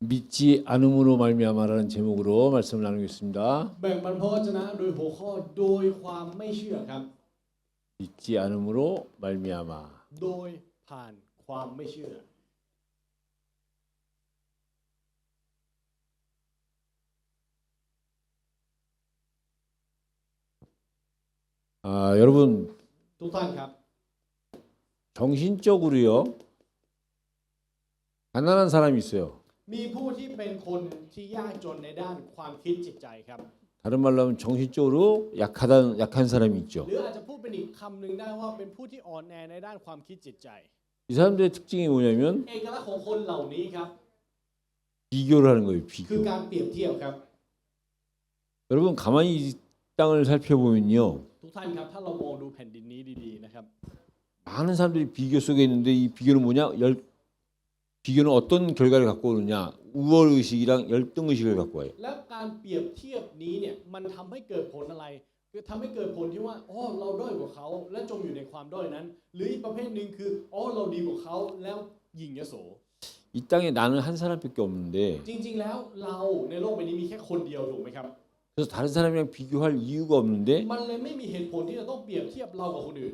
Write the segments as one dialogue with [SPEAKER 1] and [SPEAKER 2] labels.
[SPEAKER 1] 믿지 않음으로 말미암아라는 제목으로 말씀을 나누겠습니다.
[SPEAKER 2] แบ่งปันพระวจนะโดยหัวข้อโดยความไม่เชื่อครับ
[SPEAKER 1] 믿지 않음으로 말미암아.
[SPEAKER 2] โดยผ่านความไม่เชื่อ
[SPEAKER 1] 여러분
[SPEAKER 2] ทุกท่านครับ
[SPEAKER 1] 정신적으로요 가난한 사람이 있어요.
[SPEAKER 2] มีผู้ที่เป็นคนที่ยากจนในด้านความคิดจิตใจครับ
[SPEAKER 1] 다른 말로 하면 정신적으로 약한 사람이
[SPEAKER 2] ห
[SPEAKER 1] 있죠.
[SPEAKER 2] รืออาจจะพูดเป็นอีกคำหนึ่งได้ว่าเป็นผู้ที่อ่อนแอในด้านความคิดจิตใจ
[SPEAKER 1] 이 사람들의 특징이 뭐냐면
[SPEAKER 2] เอกลักษณ์ของคนเหล่านี้ครับ
[SPEAKER 1] 비교를 하는 거예요.
[SPEAKER 2] คือ
[SPEAKER 1] 비교.
[SPEAKER 2] การเปรียบเทียบครับ
[SPEAKER 1] 여러분 가만히 이 땅을 살펴보면요
[SPEAKER 2] ทุกท่านครับถ้าเรามองดูแผ่นดินนี้ดีๆนะครับ
[SPEAKER 1] 많은 사람들이 비교 속에 있는데 이 비교는 뭐냐? 비교는 어떤 결과를 갖고 오느냐? 우월 의식이랑 열등 의식을 갖고 와요.
[SPEAKER 2] และการเปรียบเทียบนี้เนี่ยมันทำให้เกิดผลอะไรคือทำให้เกิดผลที่ว่าอ๋อเราด้อยกว่าเขาและจมอยู่ในความด้อยนั้น หรืออีกประเภทหนึ่งคืออ๋อเราดีกว่าเขาแล้วยิ่งยโส
[SPEAKER 1] 이 땅에 나는 한 사람밖에 없는데
[SPEAKER 2] จริงๆแล้วเราในโลกใบนี้มีแค่คนเดียวถูกไหมครับ
[SPEAKER 1] 그래서 다른 사람이랑 비교할 이유가 없는데
[SPEAKER 2] มันเลยไม่มีเหตุผลที่จะต้องเปรียบเทียบเรากับคนอื่น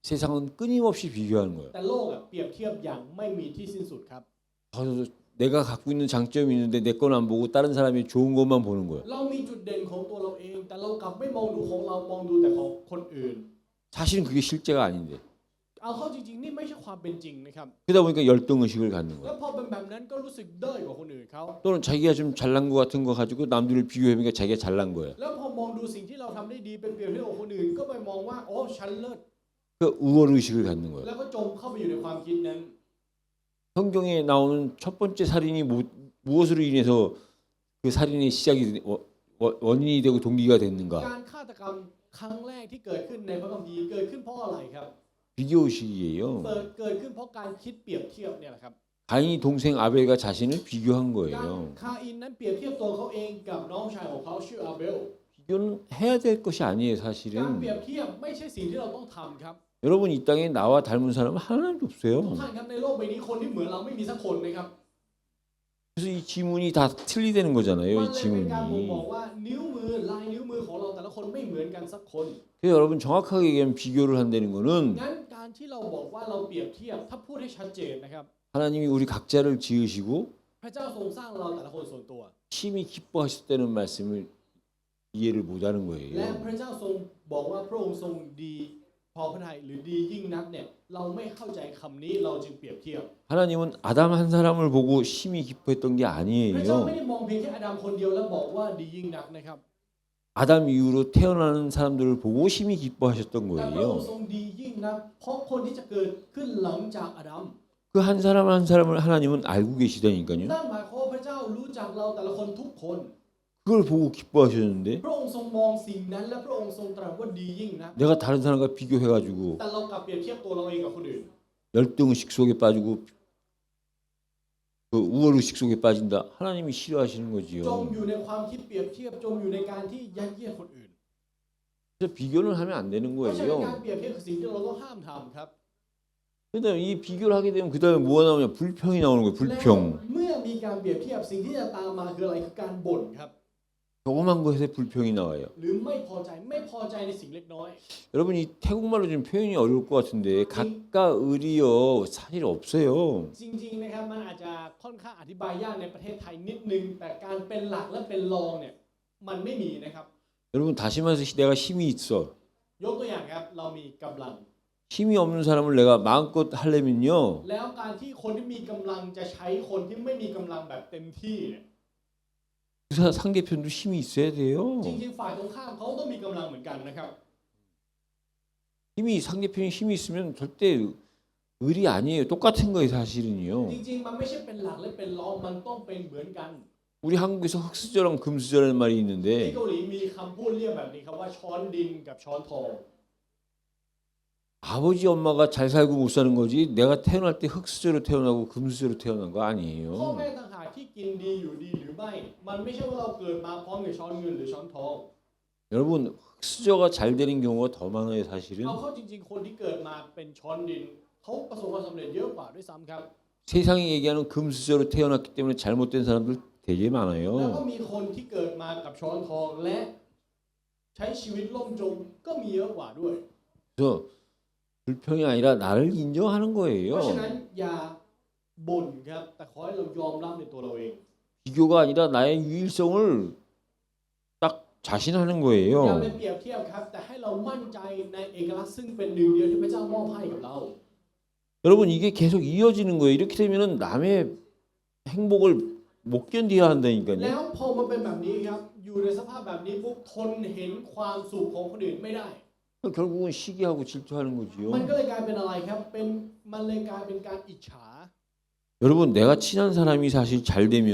[SPEAKER 1] 세상은 끊임없이 비교하는 거예요.
[SPEAKER 2] แต่โลกอะเปรียบเทียบอย่างไม่มีที่สิ้นสุดครับ
[SPEAKER 1] 내가 갖고 있는 장점이 있는데 내 건 안 보고 다른 사람이 좋은 것만 보는 거예요.
[SPEAKER 2] เรามีจุดเด่นของตัวเราเอง แต่เรากลับไม่มองดูของเรามองดูแต่ของคนอื่น
[SPEAKER 1] 사실은 그게 실제가 아닌데.
[SPEAKER 2] เอาเข้าจริงๆนี่ไม่ใช่ความเป็นจริงนะครับ
[SPEAKER 1] 그러다 보니까 열등 의식을 갖는
[SPEAKER 2] แล้
[SPEAKER 1] 거예요.
[SPEAKER 2] วพอเป็นแบบนั้นก็รู้สึกด้อยกว่าคนอื่นเขา
[SPEAKER 1] 또는 자기가 좀 잘난 것 같은 거 가지고 남들을 비교해보니까 자기가 잘난 거예요.
[SPEAKER 2] แล้วพอมองดูสิ่งที่เราทำได้ดีเป็นเปรียบเทียบกับคนอื่นก็ไปมองว่าโอ้ฉันเลิศ
[SPEAKER 1] 그 우월 의식을 갖는 거예요.
[SPEAKER 2] แล้วก็จมเข้าไปอยู่ในความคิดนั้น
[SPEAKER 1] 성경에 나오는 첫 번째 살인이 무엇으로 인해서 그 살인의 시작이 원인이 되고 동기가 됐는가?
[SPEAKER 2] การฆาตกรรมครั้งแรกที่เกิดขึ้นในพระคัมภีร์เกิดขึ้นเพราะอะไรครับ
[SPEAKER 1] 비교 의식이에요.
[SPEAKER 2] เกิดขึ้นเพราะการคิดเปรียบเทียบเนี่ยแหละครับ
[SPEAKER 1] 가인이 동생 아벨과 자신을 비교한
[SPEAKER 2] การ
[SPEAKER 1] 거예요.
[SPEAKER 2] คาอินนั้นเปรียบเทียบตัวเขาเองกับน้องชายของเขาชื่ออาเบล
[SPEAKER 1] 비교는 해야 될 것이 아니에요,
[SPEAKER 2] การ
[SPEAKER 1] 사실은.
[SPEAKER 2] เปรียบเทียบไม่ใช่สิ่งที่เราต้องทำครับ
[SPEAKER 1] 여러분 이 땅에 나와 닮은 사람은 하나도
[SPEAKER 2] ทุก
[SPEAKER 1] 없어요.
[SPEAKER 2] ท่านครับในโลกใบนี้คนที่เหมือนเราไม่มีสักคนนะครับ
[SPEAKER 1] 그래서 이 지문이 다 틀리다는
[SPEAKER 2] มัน
[SPEAKER 1] 거잖아요,
[SPEAKER 2] เล
[SPEAKER 1] 이
[SPEAKER 2] ยเป็นการบ่งบอก
[SPEAKER 1] 지문이.
[SPEAKER 2] ว่านิ้วมือลายนิ้วมือของเราแต่ละคนไม่เหมือนกันสักคน
[SPEAKER 1] 그래서 여러분 정확하게 얘기하면 비교를 한다는 거는
[SPEAKER 2] งั้นการที่เราบอกว่าเราเปรียบเทียบถ้าพูดให้ชัดเจนนะครับ
[SPEAKER 1] 하나님이 우리 각자를 지으시고
[SPEAKER 2] พระเจ้าทรงสร้างเราแต่ละคนส่วนตัว
[SPEAKER 1] 심히 기뻐하셨다는 말씀을 이해를 못하는
[SPEAKER 2] และ
[SPEAKER 1] 거예요.
[SPEAKER 2] พระเจ้าทรงบอกว่าพระองค์ทรงดีพอพระทัยหรือดียิ่งนักเนี่ยเราไม่เข้าใจคำนี้เราจึงเปรียบเทียบ
[SPEAKER 1] 하나님은 아담 한 사람을 보고 심히 기뻐했던 게
[SPEAKER 2] พระเจ้าไม่
[SPEAKER 1] 아니에요.
[SPEAKER 2] ได้มองเพียงแค่อาดัมคนเดียวแล้วบอกว่าดียิ่งนักนะครับ
[SPEAKER 1] 아담 이후로 태어나는 사람들을 보고 심히 기뻐하셨던
[SPEAKER 2] แต่พระองค์
[SPEAKER 1] 거예요.
[SPEAKER 2] ทรงดียิ่งนักเพราะคนที่จะเกิดขึ้นหลังจากอาดัม
[SPEAKER 1] 그 한 사람 한 사람을 하나님은 알고 계시다니까요.
[SPEAKER 2] นั่นหมายความว่าพระเจ้ารู้จักเราแต่ละคนทุกคน
[SPEAKER 1] 그걸 보고 기뻐하셨는데
[SPEAKER 2] พระองค์ทรงมองสิ่งนั้นและพระองค์ทรงตรัสว่าดียิ่งนัก
[SPEAKER 1] 내가 다른 사람과 비교해가지고
[SPEAKER 2] แต่เรากลับเปรียบเทียบตัวเราเองกับคนอื่น
[SPEAKER 1] 열등의식 속에 빠지고 그 우월의식 속에 빠진다. 하나님이 싫어하시는
[SPEAKER 2] จม
[SPEAKER 1] 거지요.
[SPEAKER 2] อยู่ในความคิดเปรียบเทียบจมอยู่ในการที่ยัดเยียดคนอื่น
[SPEAKER 1] 그래서 비교는 하면 안 되는
[SPEAKER 2] เพราะฉะนั้นการ
[SPEAKER 1] 거예요.
[SPEAKER 2] เปรียบเทียบคือสิ่งที่เราต้องห้ามทำครับ
[SPEAKER 1] 그다음에 이 비교를 하게 되면 그다음에 뭐가 나오냐? 불평이 나오는 거예요.
[SPEAKER 2] แล้ว
[SPEAKER 1] 불평.
[SPEAKER 2] เมื่อมีการเปรียบเทียบสิ่งที่จะตามมาคืออะไรคือการบ่นครับ
[SPEAKER 1] 조그만 것에 불평이 나와요.
[SPEAKER 2] หรือไม่พอใจในสิ่งเล็กน้อย
[SPEAKER 1] 여러분 이 태국말로 좀 표현이 어려울 것 같은데 가까 을이요 사실 없어요.
[SPEAKER 2] จริงๆนะครับมันอาจจะค่อนข้างอธิบายยากในประเทศไทยนิดนึงแต่การเป็นหลักและเป็นรองเนี่ยมันไม่มีนะครับ
[SPEAKER 1] 여러분 다시 말해서 내가 힘이 있어.
[SPEAKER 2] ยกตัวอย่างครับเรามีกำลัง
[SPEAKER 1] 힘이 없는 사람을 내가 마음껏 하려면요.
[SPEAKER 2] แล้วการที่คนที่มีกำลังจะใช้คนที่ไม่มีกำลังแบบเต็มที่เนี่ย
[SPEAKER 1] 그 상대편도 힘이 있어야 돼요.
[SPEAKER 2] จริงๆฝ่ายตรงข้ามเขาต้องมีกำลังเหมือนกันนะครับ
[SPEAKER 1] 힘이 상대편이 힘이 있으면 절대 을이 아니에요. 똑같은 거예요,
[SPEAKER 2] จ
[SPEAKER 1] 사실은요.
[SPEAKER 2] ริงๆมันไม่ใช่เป็นหลักและเป็นรองมันต้องเป็นเหมือนกัน
[SPEAKER 1] 우리 한국에서 흑수저랑 금수저라는 말이
[SPEAKER 2] ที่
[SPEAKER 1] 있는데
[SPEAKER 2] เกาหลีมีคำพูดเรียกแบบนี้ครับว่าช้อนดินกับช้อนทอง
[SPEAKER 1] 아버지 엄마가 잘 살고 못 사는 거지 내가 태어날 때 흑수저로 태어나고 금수저로 태어난 거
[SPEAKER 2] พ่อ
[SPEAKER 1] 아니에요.
[SPEAKER 2] แม่ต่างหากที่กินดีอยู่ดีหรือไม่มันไม่ใช่ว่าเราเกิดมาพร้อมกับช้อนเงินหรือช้อนทอง
[SPEAKER 1] 여러분 흑수저가 잘 되는 경우가 더 많아요, 사실은.
[SPEAKER 2] เอาเข้าจริงๆคนที่เกิดมาเป็นช้อนดินเขาประสบความสำเร็จเยอะกว่าด้วยซ้ำครับ
[SPEAKER 1] 세상이 얘기하는 금수저로 태어났기 때문에 잘못된 사람들 되게
[SPEAKER 2] แล้วก็
[SPEAKER 1] 많아요.
[SPEAKER 2] มีคนที่เกิดมากับช้อนทองและใช้ชีวิตล่มจมก็มีเยอะกว่าด้วย
[SPEAKER 1] 그래서 불평이 아니라 나를 인정하는
[SPEAKER 2] เพราะฉะ
[SPEAKER 1] 거예요.
[SPEAKER 2] นั้นอย่าบ่นครับแต่ขอให้เรายอมรับในตัวเราเอง
[SPEAKER 1] 비교가 아니라 나의 유일성을 딱 자신하는
[SPEAKER 2] อย่า
[SPEAKER 1] 거예요.
[SPEAKER 2] ไปเปรียบเทียบครับแต่ให้เรามั่นใจในเอกลักษณ์ซึ่งเป็นหนึ่งเดียวที่พระเจ้ามอบให้กับเรา
[SPEAKER 1] 여러분 이게 계속 이어지는 거예요. 이렇게 되면은 남의 행복을 못 견뎌야
[SPEAKER 2] แล้
[SPEAKER 1] 한다니까요.
[SPEAKER 2] วพอมันเป็นแบบนี้ครับอยู่ในสภาพแบบนี้ปุ๊บทนเห็นความสุขของคนอื่นไม่ได้
[SPEAKER 1] 결국은 시기하고 질투하는
[SPEAKER 2] มัน
[SPEAKER 1] 거지요.
[SPEAKER 2] ก็เลยกลายเป็นอะไรครับเป็นมันเลยกลายเป็นการอิจฉา
[SPEAKER 1] 여러분 내가 친한 사람이 사실 잘 되면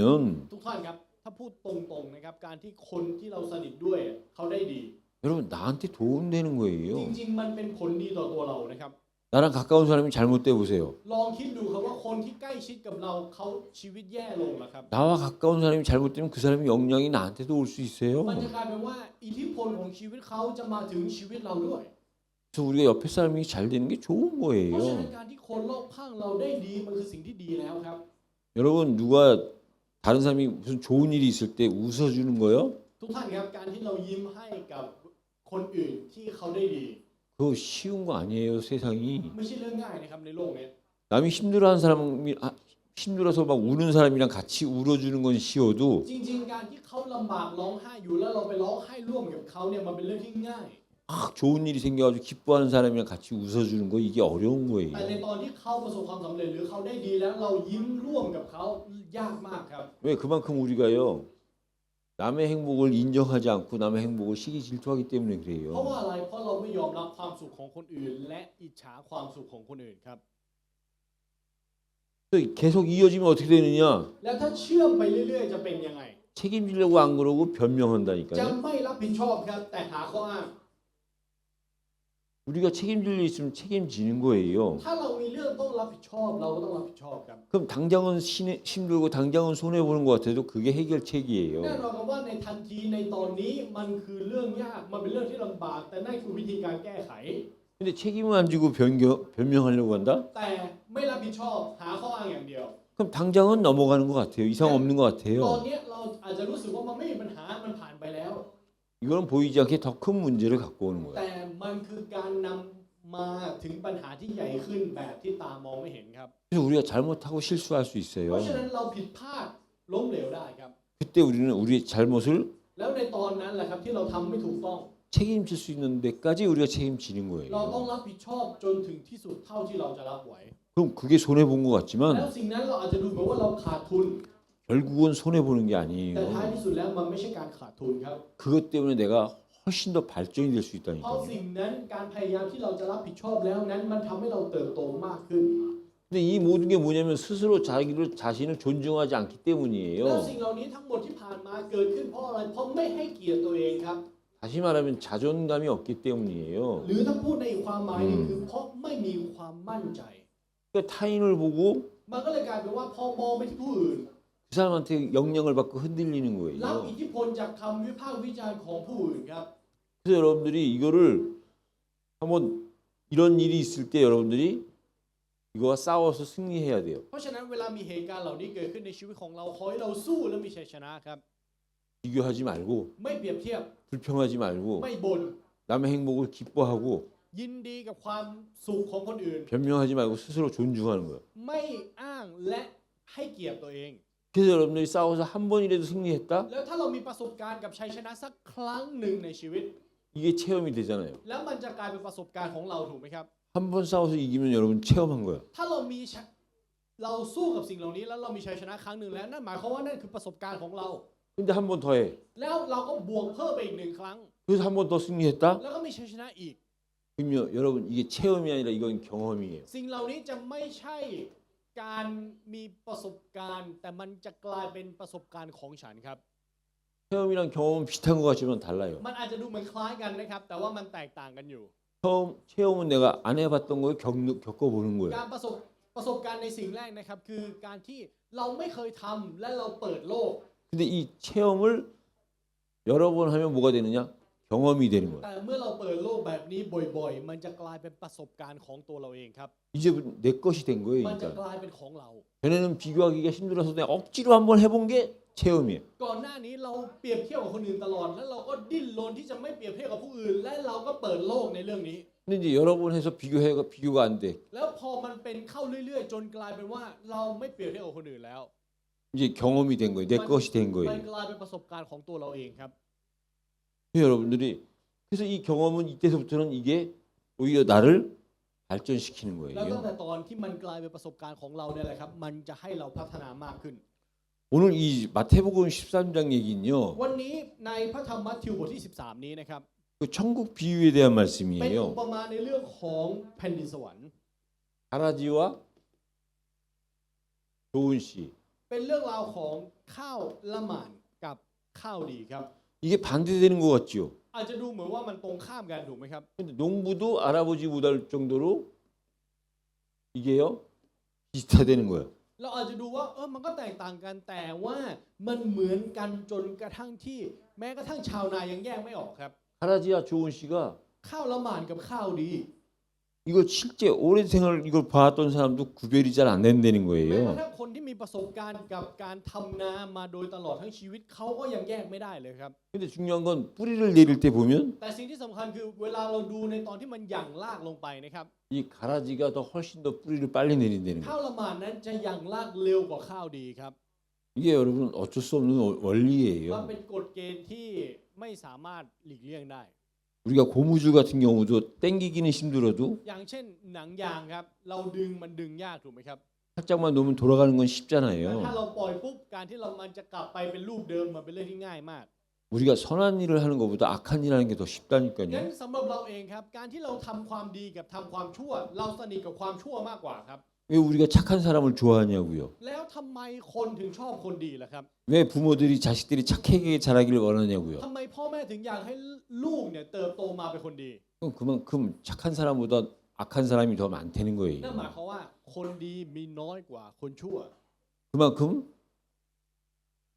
[SPEAKER 2] ทุกท่านครับถ้าพูดตรงๆนะครับการที่คนที่เราสนิทด้วยเขาได้ดี
[SPEAKER 1] 여러분 나한테 도움 되는
[SPEAKER 2] จ
[SPEAKER 1] 거예요.
[SPEAKER 2] ริงๆมันเป็นผลดีต่อตัวเรานะครับ
[SPEAKER 1] 나랑 가까운 사람이 잘못돼 보세요.
[SPEAKER 2] ลองคิดดูครับว่าคนที่ใกล้ชิดกับเราเขาชีวิตแย่ลงนะครับ
[SPEAKER 1] 나와 가까운 사람이 잘못되면 그 사람의 영향이 나한테도 올 수 있어요.
[SPEAKER 2] มันจะกลายเป็นว่าอิทธิพลของชีวิตเขาจะมาถึงชีวิตเราด้วย
[SPEAKER 1] 그래서 우리가 옆에 사람이 잘 되는 게 좋은
[SPEAKER 2] เพราะฉะนั้น
[SPEAKER 1] 거예요.
[SPEAKER 2] การที่คนรอบข้างเราได้ดีมันคือสิ่งที่ดีแล้วครับ
[SPEAKER 1] 여러분 누가 다른 사람이 무슨 좋은 일이 있을 때 웃어주는 거요?
[SPEAKER 2] ทุกท่านครับการที่เรายิ้มให้กับคนอื่นที่เขาได้ดี
[SPEAKER 1] 그거 쉬운 거 아니에요, 세상이.
[SPEAKER 2] ไม่ใช่เรื่องง่ายนะครับในโลกนี้
[SPEAKER 1] 남이 힘들어하는 사람이 힘들어서 막 우는 사람이랑 같이 울어주는 건 쉬워도
[SPEAKER 2] จริงๆการที่เขาลำบากร้องไห้อยู่แล้วเราไปร้องไห้ร่วมกับเขาเนี่ยมันเป็นเรื่องที่ง่าย
[SPEAKER 1] 막 좋은 일이 생겨가지고 기뻐하는 사람이랑 같이 웃어주는 거 이게 어려운
[SPEAKER 2] แต่ใน
[SPEAKER 1] 거예요.
[SPEAKER 2] ตอนที่เขาประสบความสำเร็จหรือเขาได้ดีแล้วเรายิ้มร่วมกับเขายากมากครับ
[SPEAKER 1] 왜 그만큼 우리가요 남의 행복을 인정하지 않고 남의 행복을 시기 질투하기 때문에
[SPEAKER 2] เพราะว่า
[SPEAKER 1] 그래요.
[SPEAKER 2] อะไรเพราะเราไม่ยอมรับความสุขของคนอื่น และอิจฉาความสุขของคนอื่นครับ
[SPEAKER 1] 또 계속 이어지면 어떻게 되느냐?
[SPEAKER 2] แล้วถ้าเชื่อมไปเรื่อยๆ จะเป็นยังไง
[SPEAKER 1] 책임지려고 안 그러고
[SPEAKER 2] จะ
[SPEAKER 1] 변명한다니까요.
[SPEAKER 2] ไม่รับผิดชอบครับแต่หาข้ออ้าง
[SPEAKER 1] 우리가 책임질 일 있으면 책임지는 거예요.
[SPEAKER 2] ถ้าเรามีเรื่องต้องรับผิดชอบเราก็ต้องรับผิดชอบครับ
[SPEAKER 1] 그럼 당장은 힘들고 당장은 손해 보는 것 같아도 그게
[SPEAKER 2] แน่
[SPEAKER 1] 해결책이에요.
[SPEAKER 2] นอนกับว่าในทันทีในตอนนี้มันคือเรื่องยากมันเป็นเรื่องที่ลำบากแต่นั่นคือวิธีการแก้ไข
[SPEAKER 1] 근데 책임을 안 지고 변명하려고 한다?
[SPEAKER 2] แต่ไม่รับผิดชอบหาข้ออ้างอย่างเดียว
[SPEAKER 1] 그럼 당장은 넘어가는 것 같아요. 이상 없는 것
[SPEAKER 2] ตอน
[SPEAKER 1] 같아요.
[SPEAKER 2] นี้เราอาจจะรู้สึกว่ามันไม่มีปัญหามันผ่านไปแล้ว
[SPEAKER 1] 이건 보이지 않게 더 큰 문제를 갖고 오는 거예요.
[SPEAKER 2] แต่มันคือการนำมาถึงปัญหาที่ใหญ่ขึ้นแบบที่ตามองไม่เห็นครับ
[SPEAKER 1] 그래서 우리가 잘못하고 실수할 수
[SPEAKER 2] เพราะฉะ
[SPEAKER 1] 있어요.
[SPEAKER 2] นั้นเราผิดพลาดล้มเหลวได้ครับ
[SPEAKER 1] 그때 우리는 우리의 잘못을
[SPEAKER 2] แล้วในตอนนั้นแหละครับที่เราทำไม่ถูกต้อง
[SPEAKER 1] 책임질 수 있는 데까지 우리가 책임지는
[SPEAKER 2] เราต้อง
[SPEAKER 1] 거예요.
[SPEAKER 2] รับผิดชอบจนถึงที่สุดเท่าที่เราจะรับไหว
[SPEAKER 1] 그럼 그게 손해 본 것
[SPEAKER 2] แล้ว
[SPEAKER 1] 같지만
[SPEAKER 2] สิ่งนั้นเราอาจจะดูเหมือนว่าเราขาดทุน
[SPEAKER 1] 결국은 손해 보는 게
[SPEAKER 2] แต่ท้าย
[SPEAKER 1] 아니에요.
[SPEAKER 2] ที่สุดแล้วมันไม่ใช่การขาดทุนครับ
[SPEAKER 1] 그것 때문에 내가 훨씬 더 발전이 될 수
[SPEAKER 2] เพราะ
[SPEAKER 1] 있다니까요.
[SPEAKER 2] สิ่งนั้นการพยายามที่เราจะรับผิดชอบแล้วนั้นมันทำให้เราเติบโตมากขึ้น
[SPEAKER 1] 근데 이 모든 게 뭐냐면 스스로 자신을 존중하지 않기
[SPEAKER 2] แล้ว
[SPEAKER 1] 때문이에요.
[SPEAKER 2] สิ่งเหล่านี้ทั้งหมดที่ผ่านมาเกิดขึ้นเพราะอะไรเพราะไม่ให้เกียรติตัวเองครับ
[SPEAKER 1] 다시 말하면 자존감이 없기 때문이에요.
[SPEAKER 2] หรือถ้าพูดในอีกความหมายหนึงคือเพราะไม่มีความมั่นใจ
[SPEAKER 1] 그러니까 타인을 보고
[SPEAKER 2] มันก็เลยกลายเป็นว่าพอมองไปที่ผู้อื่น
[SPEAKER 1] 그 사람한테 영향을 받고 흔들리는
[SPEAKER 2] รับ
[SPEAKER 1] 거예요.
[SPEAKER 2] อิทธิพลจากคำวิพากษ์วิจารณ์ของผู้อื่นครับ
[SPEAKER 1] 그래서 여러분들이 이거를 한번 이런 일이 있을 때 여러분들이 이거와 싸워서 승리해야 돼요.
[SPEAKER 2] เพราะฉะนั้นเวลามีเหตุการณ์เหล่านี้เกิดขึ้นในชีวิตของเราขอให้เราสู้และมีชัยชนะครับ
[SPEAKER 1] 비교하지 말고
[SPEAKER 2] ไม่เปรียบเทียบ
[SPEAKER 1] 불평하지 말고
[SPEAKER 2] ไม่บ่น
[SPEAKER 1] 남의 행복을 기뻐하고
[SPEAKER 2] ยินดีกับความสุขของคนอื่น
[SPEAKER 1] 변명하지 말고 스스로 존중하는 거예요.
[SPEAKER 2] ไม่อ้างและให้เกียรติตัวเอง
[SPEAKER 1] 그래서 여러분들이 싸워서 한 번이라도 승리했다?
[SPEAKER 2] แล้วถ้าเรามีประสบการณ์กับชัยชนะสักครั้งหนึ่งในชีวิต
[SPEAKER 1] 이게 체험이 되잖아요.
[SPEAKER 2] แล้วมันจะกลายเป็นประสบการณ์ของเราถูกไหมครับ
[SPEAKER 1] 한 번 싸워서 이기면 여러분 체험한 거예요.
[SPEAKER 2] ถ้าเราสู้กับสิ่งเหล่านี้แล้วเรามีชัยชนะครั้งหนึ่งแล้วนั่นหมายความว่านั่นคือประสบการณ์ของเรา
[SPEAKER 1] 근데 한 번 더 해.
[SPEAKER 2] แล้วเราก็บวกเพิ่มไปอีกหนึ่งครั้ง
[SPEAKER 1] 그래서 한 번 더 승리했다?
[SPEAKER 2] แล้วก็มีชัยชนะอีก
[SPEAKER 1] 그러면 여러분 이게 체험이 아니라 이건 경험이에요.
[SPEAKER 2] สิ่งเหล่านี้จะไม่ใช่การมีประสบการณ์ แต่มันจะกลายเป็นประสบการณ์ของฉันครับ
[SPEAKER 1] 체험이랑 경험은 비슷한 것 같지만 달라요.
[SPEAKER 2] มันอาจจะดูเหมือนคล้ายกันนะครับ แต่ว่ามันแตกต่างกันอยู่
[SPEAKER 1] 체험은 내가 안 해봤던 걸 겪어보는 거예요.
[SPEAKER 2] การประสบการณ์ในสิ่งแรกนะครับคือการที่เราไม่เคยทำและเราเปิดโลก
[SPEAKER 1] 근데 이 체험을 여러 번 하면 뭐가 되느냐? 경험이 되는 거예요.
[SPEAKER 2] แต่เมื่อเราเปิดโลกแบบนี้บ่อยๆมันจะกลายเป็นประสบการณ์ของตัวเราเองครับ
[SPEAKER 1] 이제 내 것이 된 거예요.
[SPEAKER 2] มันจะ
[SPEAKER 1] 그러니까
[SPEAKER 2] กลายเป็นของเรา
[SPEAKER 1] 전에는 비교하기가 힘들어서 그냥 억지로 한번 해본 게 체험이에요.
[SPEAKER 2] ก่อนหน้านี้เราเปรียบเทียบกับคนอื่นตลอดแล้วเราก็ดิ้นรนที่จะไม่เปรียบเทียบกับผู้อื่น และเราก็เปิดโลกในเรื่องนี้
[SPEAKER 1] 근데 이제 여러 번 해서 비교가 안 돼.
[SPEAKER 2] แล้วพอมันเป็นเข้าเรื่อยๆ จนกลายเป็นว่าเราไม่เปรียบเทียบกับคนอื่นแล้ว
[SPEAKER 1] 이제 경험이 된 거예요. 내 것이 된
[SPEAKER 2] มัน
[SPEAKER 1] 거예요.
[SPEAKER 2] กลายเป็นประสบการณ์ของตัวเราเองครับ
[SPEAKER 1] 여러분들이 그래서 이 경험은 이때서부터는 이게 오히려 나를 발전시키는
[SPEAKER 2] แล้วตั้ง
[SPEAKER 1] 거예요.
[SPEAKER 2] แต่ตอนที่มันกลายเป็นประสบการณ์ของเราเนี่ยแหละครับมันจะให้เราพัฒนามากขึ้น
[SPEAKER 1] 오늘 이 마태복음 13장 얘기는요.
[SPEAKER 2] วันนี้ในพระธรรมมัทธิวบทที่ 13 นี้นะครับ
[SPEAKER 1] 그 천국 비유에 대한
[SPEAKER 2] เป็นอุ
[SPEAKER 1] 말씀이에요.
[SPEAKER 2] ปมาในเรื่องของแผ่นดินสวรรค์
[SPEAKER 1] 가라지와 좋은 씨.
[SPEAKER 2] เป็นเรื่องราวของข้าวละหมาดกับข้าวดีครับ
[SPEAKER 1] 이게 반대되는 것 같죠.
[SPEAKER 2] อาจจะดูเหมือนว่ามันตรงข้ามกันถูกไหมครับ
[SPEAKER 1] 근데 농부도 알아보지 못할 정도로 이게요 비슷하다는 거예요.
[SPEAKER 2] เราอาจจะดูว่ามันก็แตกต่างกันแต่ว่ามันเหมือนกันจนกระทั่งที่แม้กระทั่งชาวนายังแยกไม่ออกครับ
[SPEAKER 1] 가라지와 좋은 씨가
[SPEAKER 2] ข้าวละหมาดกับข้าวดี
[SPEAKER 1] 이걸 실제 오랜 생활 이걸 봐왔던 사람도 구별이 잘 안 된다는
[SPEAKER 2] แม้กระ
[SPEAKER 1] 거예요.
[SPEAKER 2] ทั่งคนที่มีประสบการณ์กับการทำนามาโดยตลอดทั้งชีวิตเขาก็ยังแยกไม่ได้เลยครับ
[SPEAKER 1] 근데 중요한 건 뿌리를 내릴 때 보면
[SPEAKER 2] แต่สิ่งที่สำคัญคือเวลาเราดูในตอนที่มันหยั่งลากลงไปนะครับ
[SPEAKER 1] 이 가라지가 더 훨씬 더 뿌리를 빨리 내린다는
[SPEAKER 2] ข้าว
[SPEAKER 1] 거예요.
[SPEAKER 2] ละหมาดนั้นจะหยั่งลากเร็วกว่าข้าวดีครับ
[SPEAKER 1] 이게 여러분 어쩔 수 없는
[SPEAKER 2] มัน
[SPEAKER 1] 원리예요.
[SPEAKER 2] เป็นกฎเกณฑ์ที่ไม่สามารถหลีกเลี่ยงได้
[SPEAKER 1] 우리가 고무줄 같은 경우도 땡기기는 힘들어도
[SPEAKER 2] อย่างเช่นหนังยางครับเราดึงมันดึงยากถูกไหมครับ
[SPEAKER 1] 살짝만 놓으면 돌아가는 건
[SPEAKER 2] แต่
[SPEAKER 1] 쉽잖아요.
[SPEAKER 2] ถ้าเราปล่อยปุ๊บการที่มันจะกลับไปเป็นรูปเดิมมันเป็นเรื่องที่ง่ายมาก
[SPEAKER 1] 우리가 선한 일을 하는 것보다 악한 일 하는 게 더
[SPEAKER 2] งั้น
[SPEAKER 1] 쉽다니까요.
[SPEAKER 2] สำหรับเราเองครับการที่เราทำความดีกับทำความชั่ว เราสนิทกับความชั่วมากกว่าครับ
[SPEAKER 1] 왜 우리가 착한 사람을 좋아하냐고요.
[SPEAKER 2] แล้วทำไมคนถึงชอบคนดีล่ะครับ
[SPEAKER 1] 왜 부모들이 자식들이 착하게 자라기를 원하냐고요.
[SPEAKER 2] ทำไมพ่อแม่ถึงอยากให้ลูกเนี่ยเติบโตมาเป็นคนดี
[SPEAKER 1] 그럼 그만큼 착한 사람보다 악한 사람이 더 많다는
[SPEAKER 2] นั่น
[SPEAKER 1] 거예요.
[SPEAKER 2] หมายความว่าคนดีมีน้อยกว่าคนชั่ว
[SPEAKER 1] 그만큼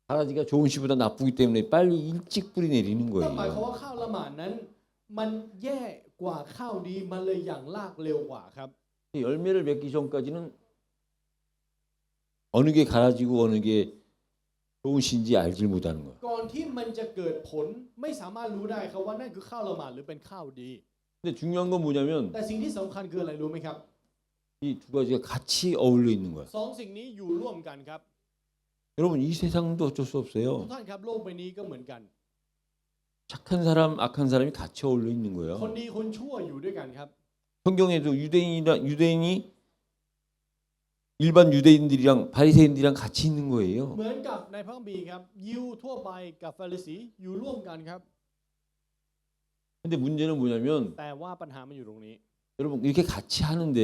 [SPEAKER 1] 가라지가 좋은 씨보다 나쁘기 때문에 빨리 일찍 뿌리 내리는
[SPEAKER 2] นั่นหมายความ
[SPEAKER 1] 거예요.
[SPEAKER 2] ว่าข้าวละหมาดนั้น มันแย่กว่าข้าวดีมันเลยอย่างลากเร็วกว่าครับ
[SPEAKER 1] 열매를 맺기 전까지는 어느 게 가라지고 어느 게 좋은 씨인지 알질 못하는 거예요.
[SPEAKER 2] ก่อนที่มันจะเกิดผลไม่สามารถรู้ได้ครับว่านั่นคือข้าวละหมาดหรือเป็นข้าวดี
[SPEAKER 1] 근데 중요한 건 뭐냐면
[SPEAKER 2] แต่สิ่งที่สำคัญคืออะไรรู้ไหมครับ
[SPEAKER 1] 이 두 가지가 같이 어울려 있는 거예요.
[SPEAKER 2] สองสิ่งนี้อยู่ร่วมกันครับ
[SPEAKER 1] 여러분 이 세상도 어쩔 수
[SPEAKER 2] ทุก
[SPEAKER 1] 없어요.
[SPEAKER 2] ท่านครับโลกใบนี้ก็เหมือนกัน
[SPEAKER 1] 착한 사람, 악한 사람이 같이 어울려 있는
[SPEAKER 2] คน
[SPEAKER 1] 거예요.
[SPEAKER 2] ดีคนชั่วอยู่ด้วยกันครับ
[SPEAKER 1] 성경에도 유대인이 일반 유대인들이랑 바리새인들이랑 같이 있는 거예요.
[SPEAKER 2] เหมือนกับในพระคัมภีร์ครับยิวทั่วไปกับฟาริสีอยู่ร่วมกันครับ
[SPEAKER 1] 근데 문제는 뭐냐면
[SPEAKER 2] แต่ว่าปัญหามันอยู่ตรงนี้
[SPEAKER 1] 여러분 이렇게 같이 하는데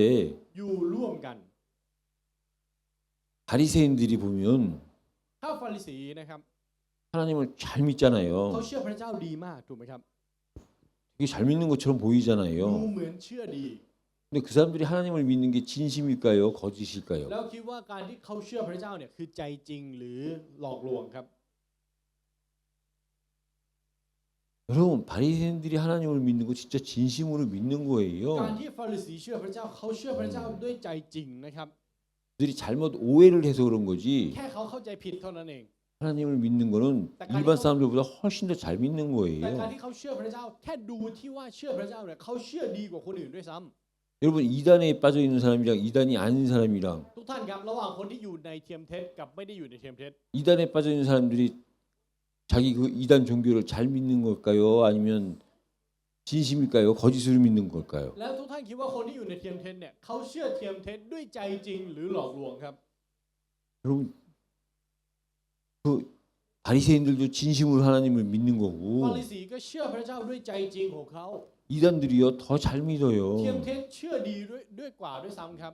[SPEAKER 2] อยู่ร่วมกัน
[SPEAKER 1] 바리새인들이 보면
[SPEAKER 2] ถ้าฟาริสีนะครับ
[SPEAKER 1] 하나님을 잘
[SPEAKER 2] เขา
[SPEAKER 1] 믿잖아요.
[SPEAKER 2] เชื่อพระเจ้าดีมากถูกไหมครับ
[SPEAKER 1] 되게 잘 믿는 것처럼
[SPEAKER 2] ดู
[SPEAKER 1] 보이잖아요.
[SPEAKER 2] เหมือนเชื่อดี
[SPEAKER 1] 근데 그 사람들이 하나님을 믿는 게 진심일까요? 거짓일까요?
[SPEAKER 2] แล้วคิดว่าการที่เขาเชื่อพระเจ้าเนี่ยคือใจจริงหรือหลอกลวงครับ
[SPEAKER 1] 여러분 바리새인들이 하나님을 믿는 거 진짜 진심으로 믿는
[SPEAKER 2] การ
[SPEAKER 1] 거예요.
[SPEAKER 2] ที่ฟาริสีเชื่อพระเจ้าเขาเชื่อพระเจ้าด้วยใจจริงนะครับ
[SPEAKER 1] 그들이 잘못 오해를 해서 그런 거지.
[SPEAKER 2] แค่เขาเข้าใจผิดเท่านั้นเอง
[SPEAKER 1] 하나님을 믿는 거는 일반 사람들보다 훨씬 더 잘 믿는
[SPEAKER 2] แต่การ
[SPEAKER 1] 거예요.
[SPEAKER 2] ที่เขาเชื่อพระเจ้าแค่ดูที่ว่าเชื่อพระเจ้าเนี่ยเขาเชื่อดีกว่าคนอื่นด้วยซ้ำ
[SPEAKER 1] 여러분 이단에 빠져 있는 사람이랑 이단이 아닌 사람이랑
[SPEAKER 2] ทุกท่านครับระหว่างคนที่อยู่ในเทียมเท็จกับไม่ได้อยู่ในเทียมเท็จ
[SPEAKER 1] 이단에 빠져 있는 사람들이 자기 그 이단 종교를 잘 믿는 걸까요? 아니면 진심일까요? 거짓으로 믿는 걸까요?
[SPEAKER 2] แล้วทุกท่านคิดว่าคนที่อยู่ในเทียมเท็จเนี่ยเขาเชื่อเทียมเท็จด้วยใจจริงหรือหลอกลวงครับ
[SPEAKER 1] 여러분 그 바리새인들도 진심으로 하나님을 믿는
[SPEAKER 2] ฟา
[SPEAKER 1] 거고
[SPEAKER 2] ริสีก็เชื่อพระเจ้าด้วยใจจริงของเขา
[SPEAKER 1] 이단들이요 더 잘
[SPEAKER 2] เทียม
[SPEAKER 1] 믿어요.
[SPEAKER 2] เท็จเชื่อดีด้วยกว่าด้วยซ้ำครับ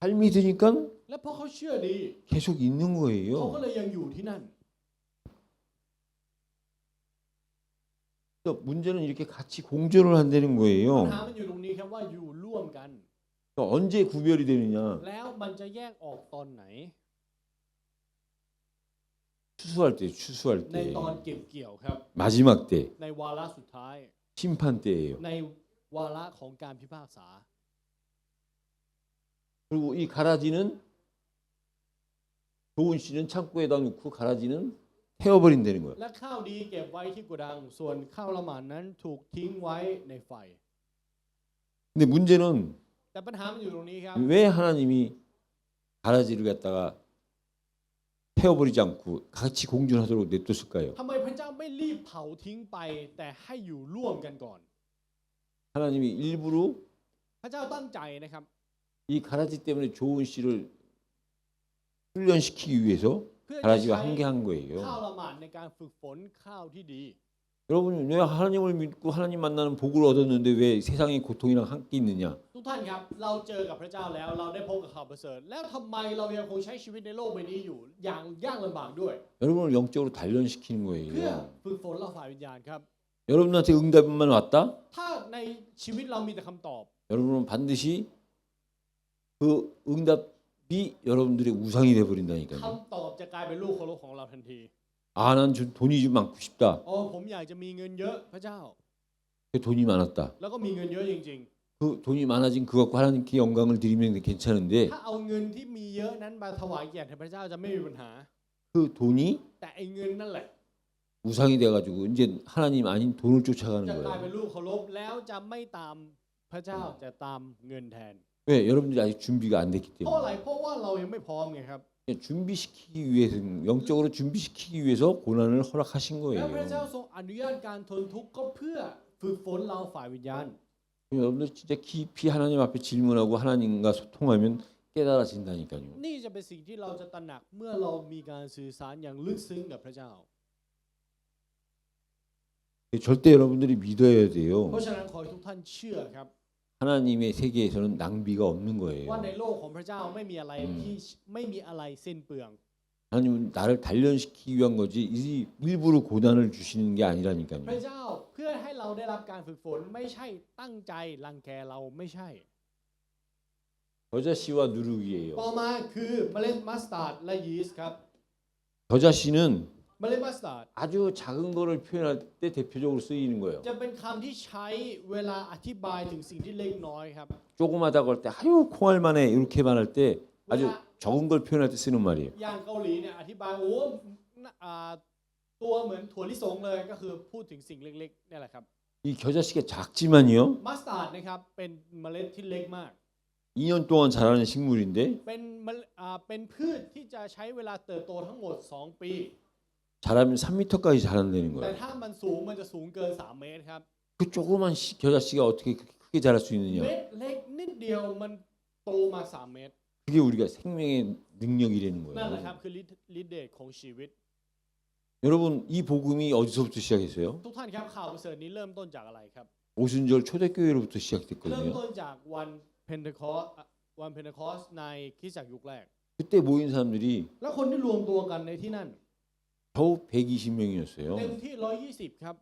[SPEAKER 1] 잘 믿으니까
[SPEAKER 2] และเพราะเขาเชื่อดี
[SPEAKER 1] 계속 있는
[SPEAKER 2] เขา
[SPEAKER 1] 거예요.
[SPEAKER 2] ก็เลยยังอยู่ที่นั่น
[SPEAKER 1] 또 문제는 이렇게 같이 공존을 한다는
[SPEAKER 2] ปัญ
[SPEAKER 1] 거예요.
[SPEAKER 2] หามันอยู่ตรงนี้ครับว่าอยู่ร่วมกัน
[SPEAKER 1] 또 언제 구별이 되느냐?
[SPEAKER 2] แล้วมันจะแยกออกตอนไหน
[SPEAKER 1] 추수할 때, 추수할
[SPEAKER 2] ใน
[SPEAKER 1] 때,
[SPEAKER 2] ตอนเก็บเกี่ยวครับ
[SPEAKER 1] 마지막 때,
[SPEAKER 2] ในวาระสุดท้าย
[SPEAKER 1] 심판 때예요.
[SPEAKER 2] ในวาระของการพิพากษา
[SPEAKER 1] 그리고 이 가라지는 좋은 씨는 창고에다 놓고 가라지는 태워버린다는 거예요.
[SPEAKER 2] และข้าวดีเก็บไว้ที่โกดัง ส่วนข้าวละหมาดนั้นถูกทิ้งไว้ในไฟ
[SPEAKER 1] 근데 문제는
[SPEAKER 2] แต่ปัญหามันอยู่ตรงนี้ครับ
[SPEAKER 1] 왜 하나님이 가라지를 갖다가 태워버리지 않고 같이 공존하도록 냅뒀을까요?
[SPEAKER 2] ทำไมพระเจ้าไม่รีบเผาทิ้งไป แต่ให้อยู่ร่วมกันก่อน
[SPEAKER 1] 하나님이 일부러
[SPEAKER 2] พระเจ้าตั้งใจนะครับ
[SPEAKER 1] 이 가라지 때문에 좋은 씨를 훈련시키기 위해서
[SPEAKER 2] เพื่อจะ
[SPEAKER 1] 가라지가
[SPEAKER 2] ใช้
[SPEAKER 1] 함께 한 거예요.
[SPEAKER 2] ข้าวละหมาดในการฝึกฝนข้าวที่ดี
[SPEAKER 1] 여러분 왜 하나님을 믿고 하나님 만나는 복을 얻었는데 왜 세상의 고통이랑 함께 있느냐?
[SPEAKER 2] ทุกท่านครับ เราเจอกับพระเจ้าแล้ว เราได้พบกับข่าวประเสริฐ แล้วทำไมเรายังคงใช้ชีวิตในโลกใบนี้อยู่ อย่างยากลำบากด้วย
[SPEAKER 1] 여러분을 영적으로 단련시키는
[SPEAKER 2] เพื่อ
[SPEAKER 1] 거예요.
[SPEAKER 2] ฝึกฝนเราฝ่ายวิญญาณครับ
[SPEAKER 1] 여러분한테 응답만 왔다?
[SPEAKER 2] ถ้าในชีวิตเรามีแต่คำตอบ
[SPEAKER 1] 여러분은 반드시 그 응답이 여러분들의 우상이 돼버린다니까요.
[SPEAKER 2] คำตอบจะกลายเป็นลูกเคารพของเราทันที
[SPEAKER 1] 아, 난 돈이 좀 많고 싶다.
[SPEAKER 2] อ๋อผมอยากจะมีเงินเยอะพระเจ้า
[SPEAKER 1] 돈이 많았다.
[SPEAKER 2] แล้วก็มีเงินเยอะจริง
[SPEAKER 1] 그 돈이 많아진 그거 갖고 하나님께 영광을 드리면 괜찮은데
[SPEAKER 2] ๆ ถ้าเอาเงินที่มีเยอะนั้นมาถวายแก่พระเจ้าจะไม่มีปัญหา
[SPEAKER 1] 그 돈이
[SPEAKER 2] แต่ไอ้เงินนั่นแหละ
[SPEAKER 1] 우상이 돼가지고 이제 하나님 아닌 돈을 쫓아가는
[SPEAKER 2] จะกลายเป็น
[SPEAKER 1] 거예요.
[SPEAKER 2] ลูกเคารพแล้วจะไม่ตามพระเจ้าจะตามเงินแทน
[SPEAKER 1] 왜? 여러분들이 아직 준비가 안 됐기
[SPEAKER 2] เพราะอะไร
[SPEAKER 1] 때문에.
[SPEAKER 2] เพราะว่าเรายังไม่พร้อมไงครับ
[SPEAKER 1] 준비시키기 위해서 영적으로 준비시키기 위해서 고난을 허락하신
[SPEAKER 2] แล้วพระเจ้า
[SPEAKER 1] 거예요.
[SPEAKER 2] ทรงอนุญาตการทนทุกข์ก็เพื่อฝึกฝนเราฝ่ายวิญญาณ
[SPEAKER 1] 여러분들 진짜 깊이 하나님 앞에 질문하고 하나님과 소통하면 깨달아진다니까요.
[SPEAKER 2] นี่จะเป็นสิ่งที่เราจะตระหนักเมื่อเรามีการสื่อสารอย่างลึกซึ้งกับพระเจ้า
[SPEAKER 1] 절대 여러분들이 믿어야
[SPEAKER 2] เพ
[SPEAKER 1] 돼요.
[SPEAKER 2] ราะฉะนั้นขอให้ทุกท่านเชื่อครับ
[SPEAKER 1] 하나님의 세계에서는 낭비가 없는
[SPEAKER 2] ว่า
[SPEAKER 1] 거예요.
[SPEAKER 2] ในโลกของพระเจ้าไม่มีอะไรที่ไม่มีอะไรสิ้นเปลือง
[SPEAKER 1] 하나님은 나를 단련시키기 위한 거지 일부러 고난을 주시는 게
[SPEAKER 2] พระ
[SPEAKER 1] 아니라니까요.
[SPEAKER 2] เจ้าเพื่อให้เราได้รับการฝึกฝนไม่ใช่ตั้งใจรังแกเราไม่ใช่
[SPEAKER 1] 겨자씨와 누룩이에요.
[SPEAKER 2] ต่อมาคือเมล็ดมัสตาร์ดและยีสต์ครับ
[SPEAKER 1] 겨자씨는
[SPEAKER 2] เมล็ดมัสตาร์ด
[SPEAKER 1] 아주 작은 거를 표현할 때 대표적으로 쓰이는 거예요.
[SPEAKER 2] จะเป็นคำที่ใช้เวลาอธิบายถึงสิ่งที่เล็กน้อยครับ
[SPEAKER 1] 조그마다고 할 때 아유 콩알만해 이렇게만 할 때 아주 적은 걸 표현할 때 쓰는 말이에요.
[SPEAKER 2] อย่างเกาหลีเนี่ยอธิบายโอ้อ่าตัวเหมือนถั่วลิสงเลยก็คือพูดถึงสิ่งเล็กๆนี่แหละครับ
[SPEAKER 1] 이 겨자씨가 작지만요.
[SPEAKER 2] มัสตาร์ดนะครับเป็นเมล็ดที่เล็กมาก
[SPEAKER 1] 2년 동안 자라는 식물인데
[SPEAKER 2] เป็นพืชที่จะใช้เวลาเติบโตทั้งหมด 2 ปี
[SPEAKER 1] 자라면 3m까지 자란다는
[SPEAKER 2] แต่
[SPEAKER 1] 거예요.
[SPEAKER 2] ถ้ามันสูงมันจะสูงเกิน 3 เมตรครับ
[SPEAKER 1] 그 조그만 겨자씨가 어떻게 그렇게 크게 자랄 수
[SPEAKER 2] เม็
[SPEAKER 1] 있느냐?
[SPEAKER 2] ดเล็กนิดเดียวมันโตมา 3 เมตร
[SPEAKER 1] 그게 우리가 생명의 능력이라는
[SPEAKER 2] นั่นแหละครับ
[SPEAKER 1] 거예요.
[SPEAKER 2] คือฤทธิ์เดชของชีวิต
[SPEAKER 1] 여러분 이 복음이 어디서부터 시작했어요?
[SPEAKER 2] ทุกท่านครับข่าวประเสริฐนี้เริ่มต้นจากอะไรครับ
[SPEAKER 1] 오순절 초대교회로부터
[SPEAKER 2] เริ่ม
[SPEAKER 1] 시작됐거든요.
[SPEAKER 2] ต้นจากวันเพนเทคอสในคริสตจักรยุคแรก
[SPEAKER 1] 그때 모인 사람들이
[SPEAKER 2] แล้วคนที่รวมตัวกันในที่นั่น
[SPEAKER 1] 겨우
[SPEAKER 2] เต็ม
[SPEAKER 1] 120명이었어요.
[SPEAKER 2] ที่ 120 ครับ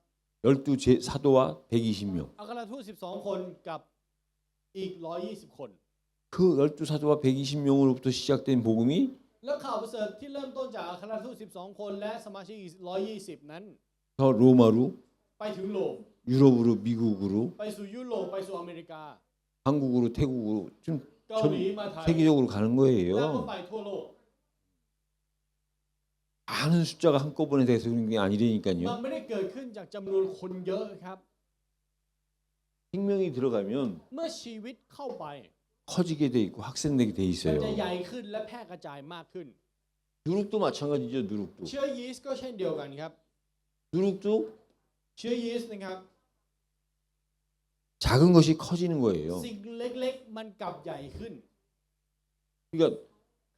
[SPEAKER 1] 12 사도와 120명.
[SPEAKER 2] อัครทูต 12 คนกับอีก 120 คน
[SPEAKER 1] 그 12 사도와 120명으로부터 시작된 복음이
[SPEAKER 2] แล้วข่าวประเสริฐที่เริ่มต้นจากอัครทูต 12 คนและสมาชิกอีก 120 นั้น
[SPEAKER 1] 더 로마로
[SPEAKER 2] ไปถึงโรม
[SPEAKER 1] 유럽으로 미국으로
[SPEAKER 2] ไปสู่ยุโรปไปสู่อเมริกา
[SPEAKER 1] 한국으로 태국으로 좀
[SPEAKER 2] เกาหลีมาไทย
[SPEAKER 1] 세계적으로 가는
[SPEAKER 2] แล้วก็
[SPEAKER 1] 거예요.
[SPEAKER 2] ไปทั่วโลก
[SPEAKER 1] 많은 숫자가 한꺼번에 돼서 그런 게
[SPEAKER 2] มัน
[SPEAKER 1] 아니라니까요.
[SPEAKER 2] ไม่ได้เกิดขึ้นจากจำนวนคนเยอะครับ
[SPEAKER 1] 생명이 들어가면
[SPEAKER 2] เมื่อชีวิตเข้าไป
[SPEAKER 1] 커지게 돼 있고 확산되게 돼
[SPEAKER 2] มัน
[SPEAKER 1] 있어요.
[SPEAKER 2] จะใหญ่ขึ้นและแพร่กระจายมากขึ้น
[SPEAKER 1] 누룩도 마찬가지죠. 누룩도.
[SPEAKER 2] เชื้อยีสต์ก็เช่นเดียวกันครับ
[SPEAKER 1] 누룩도
[SPEAKER 2] เชื้อยีสต์นะครับ
[SPEAKER 1] 작은 것이 커지는 거예요.
[SPEAKER 2] สิ่งเล็กๆมันกลับใหญ่ขึ้น
[SPEAKER 1] 그러니까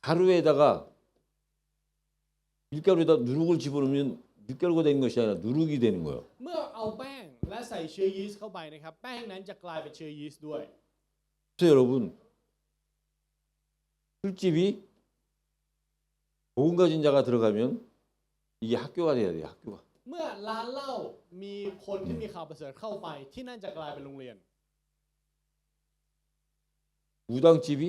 [SPEAKER 1] 가루에다가 밀가루에다 누룩을 집어넣으면 밀가루가 되는 것이 아니라 누룩이 되는 거예요.
[SPEAKER 2] เมื่อเอาแป้งและใส่เชื้อยีสต์เข้าไปนะครับ แป้งนั้นจะกลายเป็นเชื้อยีสต์ด้วย
[SPEAKER 1] 그래서 여러분 술집이 복음 가진 자가 들어가면 이게 학교가 돼야 돼요. 학교가.
[SPEAKER 2] เมื่อร้านเหล้ามีคนที่มีข่าวประเสริฐเข้าไป ที่นั่นจะกลายเป็นโรงเรียน
[SPEAKER 1] 무당집이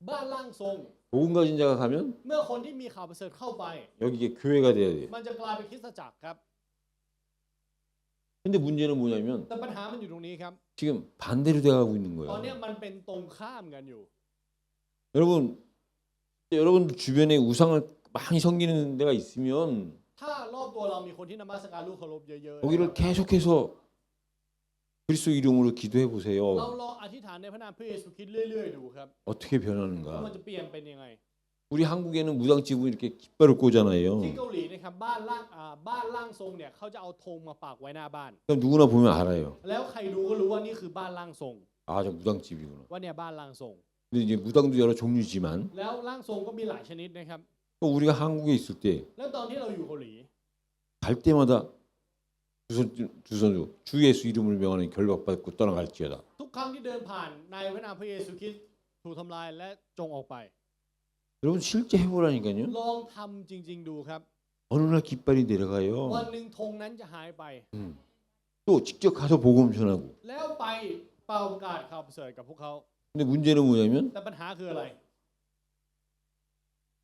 [SPEAKER 2] บ้านร่างทรง
[SPEAKER 1] 복음 가진 자가 가면
[SPEAKER 2] เมื่อคนที่มีข่าวประเสริฐเข้าไป
[SPEAKER 1] 여기에 교회가 돼야 돼.
[SPEAKER 2] มันจะกลายเป็นคริสตจักรครับ
[SPEAKER 1] 근데 문제는 뭐냐면
[SPEAKER 2] แต่ปัญหามันอยู่ตรงนี้ครับ
[SPEAKER 1] 지금 반대로 돼가고 있는
[SPEAKER 2] ตอน
[SPEAKER 1] 거야.
[SPEAKER 2] นี้มันเป็นตรงข้ามกันอยู่
[SPEAKER 1] 여러분들 주변에 우상을 많이 섬기는 데가 있으면
[SPEAKER 2] ถ้ารอบตัวเรามีคนที่นมัสการรูปเคารพเยอะๆ
[SPEAKER 1] 거기를 계속해서 그리스도 이름으로 기도해
[SPEAKER 2] เรา
[SPEAKER 1] 보세요.
[SPEAKER 2] ลองอธิษฐานในพระนามพระเยซูคริสต์เรื่อยๆดูครับ
[SPEAKER 1] 어떻게
[SPEAKER 2] ว่ามัน
[SPEAKER 1] 변하는가?
[SPEAKER 2] จะเปลี่ยนเป็นยังไง
[SPEAKER 1] 우리 한국에는 무당집은 이렇게 깃발을
[SPEAKER 2] ที่
[SPEAKER 1] 꽂잖아요.
[SPEAKER 2] เกาหลีนะครับบ้านร่างทรงเนี่ยเขาจะเอาธงมาปักไว้หน้าบ้าน
[SPEAKER 1] 그럼 누구나 보면 알아요.
[SPEAKER 2] แล้วใครดูก็รู้ว่านี่คือบ้านร่างทรง
[SPEAKER 1] 아, 저 무당집이구나.
[SPEAKER 2] ว่าเนี่ยบ้านร่างทรง
[SPEAKER 1] 근데 이제 무당도 여러 종류지만
[SPEAKER 2] แล้วร่างทรงก็มีหลายชนิดนะครับ
[SPEAKER 1] 또 우리가 한국에 있을 때
[SPEAKER 2] แล้วตอนที่เราอยู่เกาหลี
[SPEAKER 1] 갈 때마다 두 선수 주 예수 이름을 명하는 결박받고 떠나갈지어다.
[SPEAKER 2] ทุกครั้งที่เดินผ่านในพระนามพระเยซูคริสต์ถูกทำลายและจงออกไป
[SPEAKER 1] 여러분 실제 해보라니까요.
[SPEAKER 2] ลองทำจริงๆดูครับ
[SPEAKER 1] 어느 날 깃발이
[SPEAKER 2] วัน
[SPEAKER 1] 내려가요.
[SPEAKER 2] หนึ่งธงนั้นจะหายไป
[SPEAKER 1] 또 직접 가서 복음 전하고.
[SPEAKER 2] แล้วไปเป่าประกาศข่าวประเสริฐกับพวกเขา
[SPEAKER 1] 근데 문제는 뭐냐면
[SPEAKER 2] แต่ปัญหาคืออะไร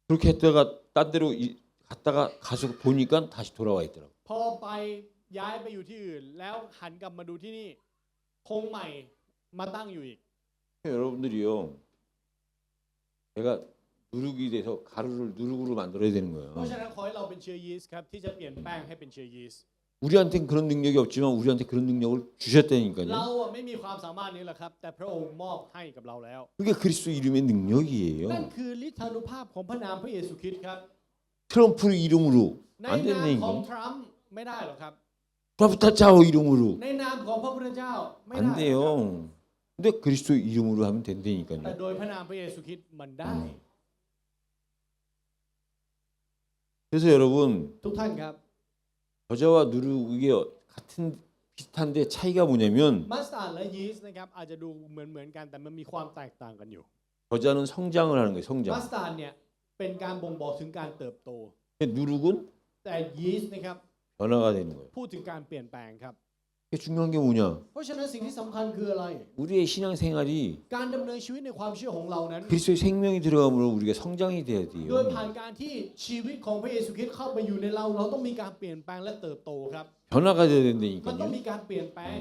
[SPEAKER 1] 그렇게 했다가 딴 데로 갔다가 가서 보니까 다시 돌아와 있더라고.
[SPEAKER 2] พอไปย้ายไปอยู่ที่อื่น แล้วหันกลับมาดูที่นี่ธงใหม่มาตั้งอยู่อีก
[SPEAKER 1] 여러분들이요. 내가 누룩이 돼서 가루를 누룩으로 만들어야 되는
[SPEAKER 2] เพ
[SPEAKER 1] 거예요.
[SPEAKER 2] ราะฉะนั้นขอให้เราเป็นเชื้อยีสต์ครับที่จะเปลี่ยนแป้งให้เป็นเชื้อยีสต์
[SPEAKER 1] 우리한테는 그런 능력이 없지만 우리한테 그런 능력을
[SPEAKER 2] เรา
[SPEAKER 1] 주셨다니까요.
[SPEAKER 2] ไม่มีความสามารถนี้แหละครับ แต่พระองค์มอบให้กับเราแล้ว
[SPEAKER 1] 그게 그리스도 이름의
[SPEAKER 2] นั่น
[SPEAKER 1] 능력이에요.
[SPEAKER 2] คือฤทธานุภาพของพระนามพระเยซูคริสต์ครับ
[SPEAKER 1] 트럼프 이름으로
[SPEAKER 2] ใน
[SPEAKER 1] 안
[SPEAKER 2] นาม
[SPEAKER 1] 되는
[SPEAKER 2] ของ
[SPEAKER 1] 얘기.
[SPEAKER 2] ทรัมป์ไม่ได้หรอกครับ
[SPEAKER 1] 프라프타짜오 이름으로
[SPEAKER 2] ในนามของพระพุทธเจ้าไม่
[SPEAKER 1] 안
[SPEAKER 2] ได้หรอกครับ
[SPEAKER 1] 돼요. 근데 그리스도 이름으로 하면
[SPEAKER 2] แต่
[SPEAKER 1] 된다니까요.
[SPEAKER 2] โดยพระนามพระเยซูคริสต์มันได้
[SPEAKER 1] 그래서 여러분
[SPEAKER 2] ทุกท่านครับ
[SPEAKER 1] 겨자와 누룩이 같은 비슷한데 차이가 뭐냐면
[SPEAKER 2] มัสตาร์ดและยีสต์นะครับอาจจะดูเหมือนกันแต่มันมีความแตกต่างกันอยู่
[SPEAKER 1] 겨자는 성장을 하는 거예요.
[SPEAKER 2] มั
[SPEAKER 1] 성장.
[SPEAKER 2] สตาร์ดเนี่ยเป็นการบ่งบอกถึงการเติบโต
[SPEAKER 1] 근데 누룩은
[SPEAKER 2] แต่ยีสต์นะครับ
[SPEAKER 1] 변화가 되는 거예요.
[SPEAKER 2] พูดถึงการเปลี่ยนแปลงครับ
[SPEAKER 1] 이게 중요한 게 뭐냐?
[SPEAKER 2] เพราะฉะนั้นสิ่งที่สำคัญคืออะไร
[SPEAKER 1] 우리의 신앙생활이
[SPEAKER 2] การดำเนินชีวิตในความเชื่อของเรานั้น
[SPEAKER 1] 그리스도의 생명이 들어감으로 우리가 성장이 돼야
[SPEAKER 2] โดย
[SPEAKER 1] 돼요.
[SPEAKER 2] ผ่านการที่ชีวิตของพระเยซูคริสต์เข้าไปอยู่ในเราต้องมีการเปลี่ยนแปลงและเติบโตครับ
[SPEAKER 1] 변화가 돼야
[SPEAKER 2] มันต้อง
[SPEAKER 1] 된다니까요.
[SPEAKER 2] มีการเปลี่ยนแปลง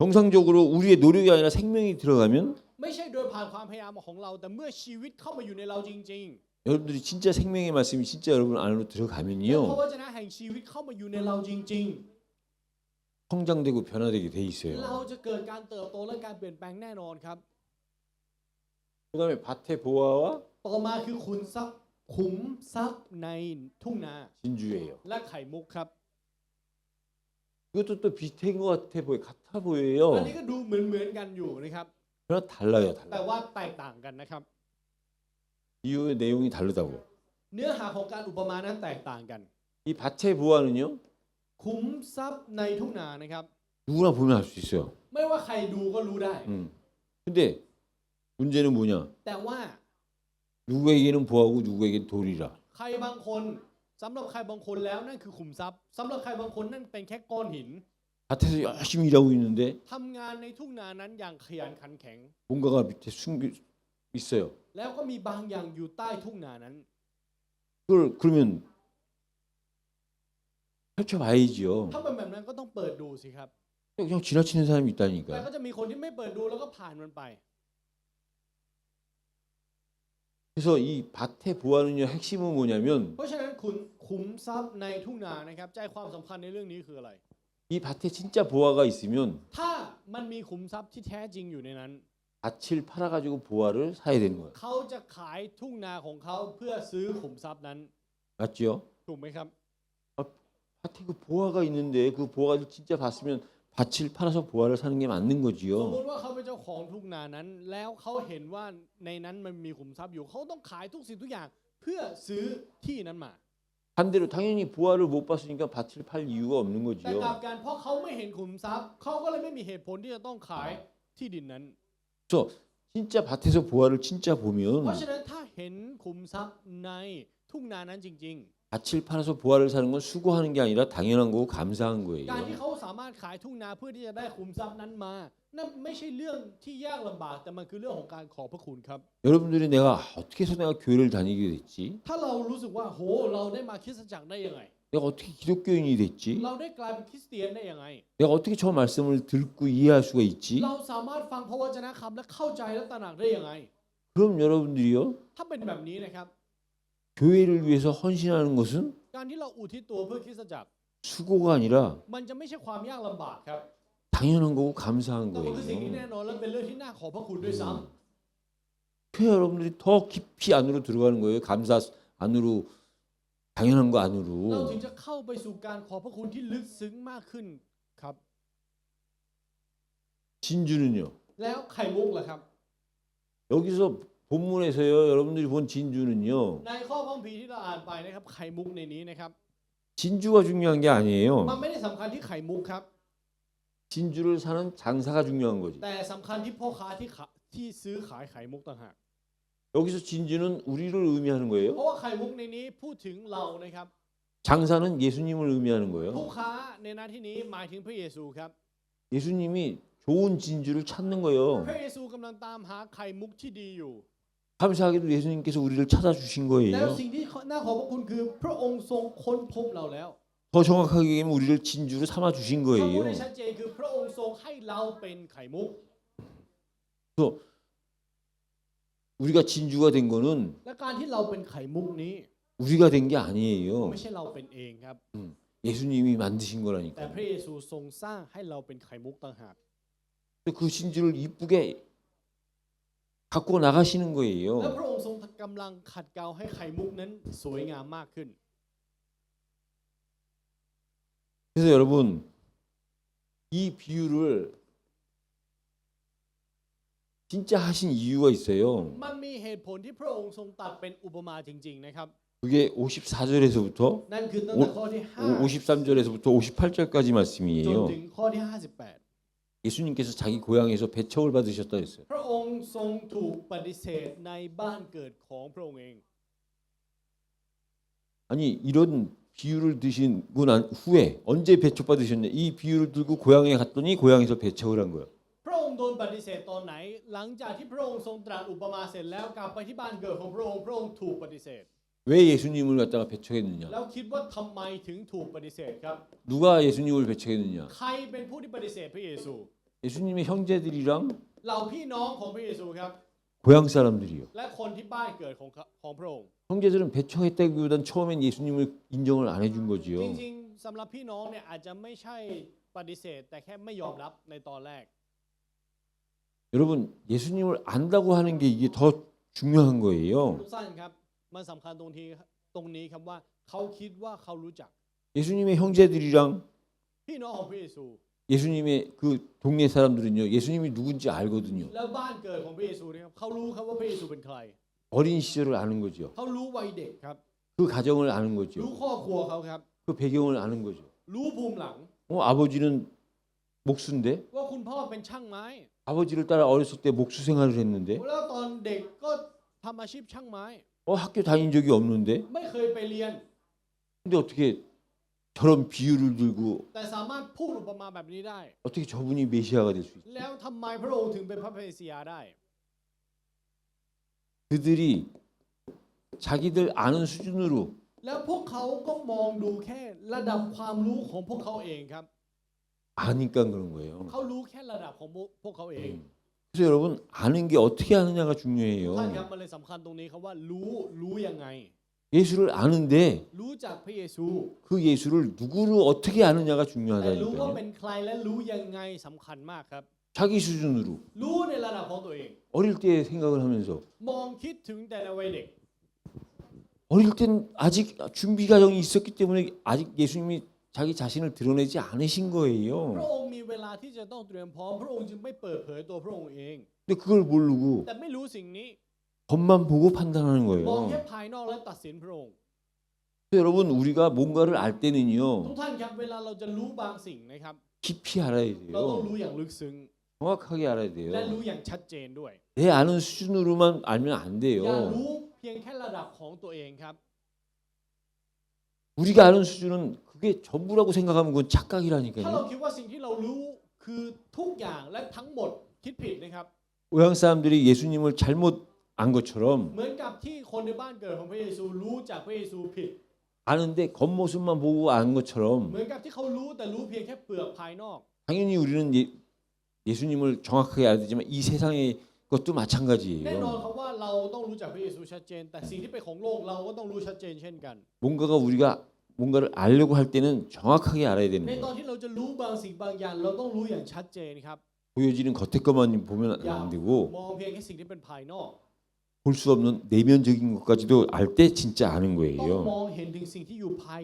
[SPEAKER 1] 정상적으로 우리의 노력이 아니라 생명이 들어가면
[SPEAKER 2] ไม่ใช่โดยผ่านความพยายามของเรา แต่เมื่อชีวิตเข้ามาอยู่ในเราจริง
[SPEAKER 1] 여러분들이 진짜 생명의 말씀이 진짜 여러분 안으로
[SPEAKER 2] ๆและพระ
[SPEAKER 1] 들어가면요
[SPEAKER 2] วจนะแห่งชีวิตเข้ามาอยู่ในเราจริง
[SPEAKER 1] 성장되고 변화되게 돼
[SPEAKER 2] ๆ
[SPEAKER 1] 있어요.
[SPEAKER 2] เราจะเกิดการเติบโตและการเปลี่ยนแปลงแน่นอนครับ
[SPEAKER 1] 그다음에 밭의 보화와
[SPEAKER 2] ต่อมาคือขุมทรัพย์ในทุ่งนา
[SPEAKER 1] 진주예요.
[SPEAKER 2] และไข่มุกครับ
[SPEAKER 1] 이것도 또 비슷한 것 같아 보여, 같아 보여요.
[SPEAKER 2] อันนี้ก็ดูเหมือนกันอยู่นะครับ
[SPEAKER 1] 그러나 달라요,
[SPEAKER 2] แต่
[SPEAKER 1] 달라.
[SPEAKER 2] ว่าแตกต่างกันนะครับ
[SPEAKER 1] 이유의 내용이 다르다고.
[SPEAKER 2] เนื้อหาของการอุปมานั้นแตกต่างกัน
[SPEAKER 1] 이 밭의 보화는요,
[SPEAKER 2] ขุมทรัพย์ในทุ่งนานะครับ
[SPEAKER 1] 누구나 보면 알 수 있어요.
[SPEAKER 2] ไม่ว่าใครดูก็รู้ได้
[SPEAKER 1] 근데 문제는 뭐냐?
[SPEAKER 2] แต่ว่า
[SPEAKER 1] 누구에게는 보화고 누구에게는 돌이라.
[SPEAKER 2] ใครบางคนสำหรับใครบางคนแล้วนั่นคือขุมทรัพย์สำหรับใครบางคนนั่นเป็นแค่ก้อนหิน
[SPEAKER 1] 밭에서 열심히 일하고 있는데
[SPEAKER 2] ทำงานในทุ่งนานั้นอย่างขยันขันแข็ง
[SPEAKER 1] 뭔가가 밑에 숨겨 있어요.
[SPEAKER 2] แล้วก็มีบางอย่างอยู่ใต้ทุ่งนานั้น
[SPEAKER 1] 그걸 그러면 펼쳐봐야지요.
[SPEAKER 2] ถ้าเป็นแบบนั้นก็ต้องเปิดดูสิครับ
[SPEAKER 1] 그냥 지나치는 사람이
[SPEAKER 2] แต่
[SPEAKER 1] 있다니까.
[SPEAKER 2] ก็จะมีคนที่ไม่เปิดดูแล้วก็ผ่านมันไป
[SPEAKER 1] 그래서 이 밭의 보화는요, 핵심은 뭐냐면
[SPEAKER 2] เพราะฉะนั้นขุมทรัพย์ในทุ่งนานะครับใจความสำคัญในเรื่องนี้คืออะไร
[SPEAKER 1] 이 밭에 진짜 보화가 있으면
[SPEAKER 2] ถ้ามันมีขุมทรัพย์ที่แท้จริงอยู่ในนั้น
[SPEAKER 1] 밭을 팔아가지고 보화를 사야 되는 거예요.
[SPEAKER 2] เขาจะขายทุ่งนาของเขาเพื่อซื้อขุมทรัพย์นั้น
[SPEAKER 1] 맞죠?
[SPEAKER 2] ถูกไหมครับ
[SPEAKER 1] 밭에 그 보화가 있는데 그 보화를 진짜 봤으면 밭을 팔아서 보화를 사는 게 맞는
[SPEAKER 2] สมม
[SPEAKER 1] 거지요.
[SPEAKER 2] ติว่าเขาเป็นเจ้าของทุ่งนานั้น แล้วเขาเห็นว่าในนั้นมันมีขุมทรัพย์อยู่เขาต้องขายทุกสิ่งทุกอย่างเพื่อซื้อที่นั้นมา
[SPEAKER 1] 반대로 당연히 보화를 못 봤으니까 밭을 팔 이유가 없는
[SPEAKER 2] แต่กลับ
[SPEAKER 1] 거지요.
[SPEAKER 2] กันเพราะเขาไม่เห็นขุมทรัพย์เขาก็เลยไม่มีเหตุผลที่จะต้องขายที่ดินนั้น
[SPEAKER 1] 그래서 진짜 밭에서 보화를 진짜
[SPEAKER 2] เพ
[SPEAKER 1] 보면
[SPEAKER 2] ราะฉะนั้นถ้าเห็นขุมทรัพย์ในทุ่งนานั้นจริง
[SPEAKER 1] 밭을 팔아서 보화를 사는 건 수고하는 게 아니라 당연한 거고 감사한
[SPEAKER 2] ๆ การที่
[SPEAKER 1] 거예요.
[SPEAKER 2] เขาสามารถขายทุ่งนาเพื่อที่จะได้ขุมทรัพย์นั้นมา นั่นไม่ใช่เรื่องที่ยากลำบากแต่มันคือเรื่องของการขอบพระคุณครับ
[SPEAKER 1] 여러분들이 내가 어떻게 해서 내가 교회를 다니게 됐지?
[SPEAKER 2] ถ้าเรารู้สึกว่าโหเราได้มาคริสตจักรได้ยังไง
[SPEAKER 1] 내가 어떻게 기독교인이 됐지?
[SPEAKER 2] เราได้กลายเป็นคริสเตียนได้ยังไง
[SPEAKER 1] 내가 어떻게 저 말씀을 듣고 이해할 수가 있지?
[SPEAKER 2] เราสามารถฟังพระวจนะคำและเข้าใจและตระหนักได้ยังไง
[SPEAKER 1] 그럼 여러분들이요,
[SPEAKER 2] ถ้าเป็นแบบนี้นะครับ
[SPEAKER 1] 교회를 위해서 헌신하는 것은
[SPEAKER 2] การที่เราอุทิศตัวเพื่อคริสตจักร
[SPEAKER 1] 수고가 아니라
[SPEAKER 2] มันจะไม่ใช่ความยากลำบากครับ
[SPEAKER 1] 당연한 거고 감사한
[SPEAKER 2] แต่มันคือสิ่งที่
[SPEAKER 1] 거예요.
[SPEAKER 2] แน่นอนและเป็นเรื่องที่น่าขอบพระคุณด้วยซ้
[SPEAKER 1] 교회 여러분들이 더 깊이 안으로 들어가는 거예요. 감사 안으로, 당연한 거
[SPEAKER 2] ำเรา
[SPEAKER 1] 안으로.
[SPEAKER 2] ถึงจะเข้าไปสู่การขอบพระคุณที่ลึกซึ้งมากขึ้นครับ
[SPEAKER 1] 진주는요.
[SPEAKER 2] แล้วไข่มุกล่ะครับ
[SPEAKER 1] 여기서 본문에서요, 여러분들이 본 진주는요,
[SPEAKER 2] ในข้อพระคัมภีร์ที่เราอ่านไปนะครับไข่มุกในนี้นะครับ
[SPEAKER 1] 진주가 중요한 게
[SPEAKER 2] มัน
[SPEAKER 1] 아니에요.
[SPEAKER 2] ไม่ได้สำคัญที่ไข่มุกครับ
[SPEAKER 1] 진주를 사는 장사가 중요한 거지.
[SPEAKER 2] แต่สำคัญที่พ่อค้าที่ซื้อขายไข่มุกต่างหาก
[SPEAKER 1] 여기서 진주는 우리를 의미하는
[SPEAKER 2] เพ
[SPEAKER 1] 거예요.
[SPEAKER 2] ราะว่าไข่มุกในนี้พูดถึงเรานะครับ
[SPEAKER 1] 장사는 예수님을 의미하는
[SPEAKER 2] ผู้
[SPEAKER 1] 거예요.
[SPEAKER 2] ค้าในหน้าที่นี้หมายถึงพระเยซูครับ
[SPEAKER 1] 예수님이 좋은 진주를 찾는
[SPEAKER 2] พระ
[SPEAKER 1] 거예요.
[SPEAKER 2] เยซูกำลังตามหาไข่มุกที่ดีอยู่
[SPEAKER 1] 감사하게도 예수님께서 우리를 찾아주신
[SPEAKER 2] แล้ว
[SPEAKER 1] 거예요.
[SPEAKER 2] สิ่งที่น่าขอบพระคุณคือพระองค์ทรงค้นพบเราแล้ว
[SPEAKER 1] 더 정확하게 얘기하면 우리를 진주로 삼아 주신
[SPEAKER 2] คำพูด
[SPEAKER 1] 거예요.
[SPEAKER 2] ได้ชัดเจนคือพระองค์ทรงให้เราเป็นไข่มุก
[SPEAKER 1] 그래서 우리가 진주가 된 거는
[SPEAKER 2] และการที่เราเป็นไข่มุกนี้
[SPEAKER 1] 우리가 된 게 아니에요.
[SPEAKER 2] ไม่ใช่เราเป็นเองครับ
[SPEAKER 1] 예수님이 만드신
[SPEAKER 2] แต่
[SPEAKER 1] 거라니까.
[SPEAKER 2] พระเยซูทรงสร้างให้เราเป็นไข่มุกต่างหาก
[SPEAKER 1] 그 진주를 이쁘게 갖고 나가시는
[SPEAKER 2] และ
[SPEAKER 1] 거예요.
[SPEAKER 2] พระองค์ทรงกำลังขัดเกลาให้ไข่มุกนั้นสวยงามมากขึ้น
[SPEAKER 1] 그래서 여러분 이 비유를 진짜 하신 이유가 있어요.
[SPEAKER 2] มันมีเหตุผลที่พระองค์ทรงตัดเป็นอุปมาจริงๆนะครับ
[SPEAKER 1] 그게 54절에서부터
[SPEAKER 2] นั่นคือตั้งแต่ข้อที่
[SPEAKER 1] 53절에서부터 58절까지
[SPEAKER 2] 5 จน
[SPEAKER 1] 말씀이에요.
[SPEAKER 2] ถึงข้อที่ 58
[SPEAKER 1] 예수님께서 자기 고향에서 배척을 받으셨다 했어요.
[SPEAKER 2] พระองค์ทรงถูกปฏิเสธในบ้านเกิดของพระองค์เอง
[SPEAKER 1] 아니 이런 비유를 드시고 난 후에 언제 배척받으셨냐? 이 비유를 들고 고향에 갔더니 고향에서 배척을 한 거야.
[SPEAKER 2] พระองค์โดนปฏิเสธตอนไหน หลังจากที่พระองค์ทรงตรัสอุปมาเสร็จแล้วกลับไปที่บ้านเกิดของพระองค์พระองค์ถูกปฏิเสธ
[SPEAKER 1] 왜 예수님을 갖다가 배척했느냐?
[SPEAKER 2] แล้วคิดว่าทำไมถึงถูกปฏิเสธครับ
[SPEAKER 1] 누가 예수님을 배척했느냐?
[SPEAKER 2] ใครเป็นผู้ที่ปฏิเสธพระเยซู
[SPEAKER 1] 예수님의 형제들이랑
[SPEAKER 2] เหล่าพี่น้องของพระเยซูครับ
[SPEAKER 1] 고향 사람들이요.
[SPEAKER 2] และคนที่บ้านเกิดของพระองค์
[SPEAKER 1] 형제들은 배척했다기보단 처음엔 예수님을 인정을 안 해준
[SPEAKER 2] จ
[SPEAKER 1] 거지요.
[SPEAKER 2] ริงๆสำหรับพี่น้องเนี่ยอาจจะไม่ใช่ปฏิเสธ แต่แค่ไม่ยอมรับในตอนแรก
[SPEAKER 1] 여러분 예수님을 안다고 하는 게 이게 더 중요한 거예요.
[SPEAKER 2] ทุกท่านครับมันสำคัญตรงนี้ครับว่าเขาคิดว่าเขารู้จัก
[SPEAKER 1] 예수님의 형제들이랑
[SPEAKER 2] พี่น้องของพระเยซู
[SPEAKER 1] 예수님의 그 동네 사람들은요. 예수님이 누군지 알거든요.
[SPEAKER 2] แล้วบ้านเกิดของพระเยซูนะครับเขารู้ครับว่าพระเยซูเป็นใคร
[SPEAKER 1] 어린 시절을 아는 거죠.
[SPEAKER 2] เขารู้วัยเด็กครับ
[SPEAKER 1] 그 가정을 아는
[SPEAKER 2] รู้
[SPEAKER 1] 거죠.
[SPEAKER 2] ครอบครัวเขาครับ
[SPEAKER 1] 그 배경을 아는 거죠.
[SPEAKER 2] รู้ภูมิหลัง
[SPEAKER 1] 아버지는 목수인데
[SPEAKER 2] ว่าคุณพ่อเป็นช่างไม้
[SPEAKER 1] 아버지를 따라 어렸을 때 목수 생활을 했는데
[SPEAKER 2] แล้วตอนเด็กก็ทำอาชีพช่างไม้
[SPEAKER 1] 학교 다닌 적이 없는데
[SPEAKER 2] ไม่เคยไปเรียน
[SPEAKER 1] 근데 어떻게 저런 비유를 들고
[SPEAKER 2] แต่สามารถพูดอุปมาแบบนี้ได้
[SPEAKER 1] 어떻게 저분이 메시아가 될 수 있어요?
[SPEAKER 2] แล้วทำไมพระองค์ถึงเป็นพระเมสสิยาได้
[SPEAKER 1] 그들이 자기들 아는 수준으로
[SPEAKER 2] แล้วพวกเขาก็มองดูแค่ระดับความรู้ของพวกเขาเองครับ
[SPEAKER 1] 아니까 그런 거예요.
[SPEAKER 2] เขารู้แค่ระดับของพวกเขาเอง
[SPEAKER 1] 그래서 여러분 아는 게 어떻게 아느냐가
[SPEAKER 2] ท่าน
[SPEAKER 1] 중요해요.
[SPEAKER 2] ครับมันเลยสำคัญตรงนี้ครับว่ารู้ยังไง
[SPEAKER 1] 예수를 아는데
[SPEAKER 2] รู้จักพระเยซู
[SPEAKER 1] 그 예수를 누구를 어떻게 아느냐가
[SPEAKER 2] แต่รู้ว่า
[SPEAKER 1] 중요하다니까요.
[SPEAKER 2] เป็นใครและรู้ยังไงสำคัญมากครับ
[SPEAKER 1] 자기 수준으로
[SPEAKER 2] รู้ในระดับของตัวเอง
[SPEAKER 1] 어릴 때 생각을 하면서
[SPEAKER 2] มองคิดถึงแต่ในวัยเด็ก
[SPEAKER 1] 어릴 땐 아직 준비 과정이 있었기 때문에 아직 예수님이 자기 자신을 드러내지 않으신
[SPEAKER 2] พระ
[SPEAKER 1] 거예요.
[SPEAKER 2] องค์มีเวลาที่จะต้องเตรียมพร้อมพระองค์จึงไม่เปิดเผยตัวพระองค์เอง
[SPEAKER 1] 근데 그걸 모르고
[SPEAKER 2] แต่ไม่รู้สิ่งนี้
[SPEAKER 1] 겉만 보고 판단하는
[SPEAKER 2] มองแค่
[SPEAKER 1] 거예요.
[SPEAKER 2] ภายนอกและตัดสินพระองค์
[SPEAKER 1] 그래서 여러분 우리가 뭔가를 알
[SPEAKER 2] ทุก
[SPEAKER 1] 때는요
[SPEAKER 2] ท่านครับเวลาเราจะรู้บางสิ่งนะครับ
[SPEAKER 1] 깊이 알아야
[SPEAKER 2] เราต้อง
[SPEAKER 1] 돼요.
[SPEAKER 2] รู้อย่างลึกซึ้ง
[SPEAKER 1] 정확하게 알아야
[SPEAKER 2] และรู้
[SPEAKER 1] 돼요.
[SPEAKER 2] อย่างชัดเจนด้วย
[SPEAKER 1] 내 아는 수준으로만 알면 안
[SPEAKER 2] อย่า
[SPEAKER 1] 돼요.
[SPEAKER 2] รู้เพียงแค่ระดับของตัวเองครับ
[SPEAKER 1] 우리가 아는 수준은 그게 전부라고 생각하면 그건
[SPEAKER 2] ถ้าเรา
[SPEAKER 1] 착각이라니까요.
[SPEAKER 2] คิดว่าสิ่งที่เรารู้ คือทุกอย่างและทั้งหมดคิดผิดนะครับ
[SPEAKER 1] 오양 사람들이 예수님을 잘못 안 것처럼
[SPEAKER 2] เหมือนกับที่คนในบ้านเกิดของพระเยซูรู้จากพระเยซูผิด
[SPEAKER 1] 아는데 겉모습만 보고 안
[SPEAKER 2] เหมื
[SPEAKER 1] 것처럼
[SPEAKER 2] อนกับที่เขารู้แต่รู้เพียงแค่เปลือกภายนอก
[SPEAKER 1] 당연히 우리는 예수님을 정확하게 알아야 되지만 이 세상의 것도
[SPEAKER 2] แน่นอน
[SPEAKER 1] 마찬가지예요.
[SPEAKER 2] ครับว่าเราต้องรู้จักพระเยซูชัดเจน แต่สิ่งที่เป็นของโลกเราก็ต้องรู้ชัดเจนเช่นกัน
[SPEAKER 1] 뭔가가 우리가 뭔가를 알려고 할 때는 정확하게 알아야
[SPEAKER 2] ใน
[SPEAKER 1] 되는
[SPEAKER 2] ตอน
[SPEAKER 1] 거예요.
[SPEAKER 2] ที่เราจะรู้บางสิ่งบางอย่างเราต้องรู้อย่างชัดเจนครับ
[SPEAKER 1] 보여지는 겉에 것만 보면
[SPEAKER 2] อย่า
[SPEAKER 1] 안 되고
[SPEAKER 2] มองเพียงแค่สิ่งที่เป็นภายนอก
[SPEAKER 1] 볼 수 없는 내면적인 것까지도 알 때 진짜 아는
[SPEAKER 2] ต้อง
[SPEAKER 1] 거예요.
[SPEAKER 2] มองเห็นถึงสิ่งที่อยู่ภาย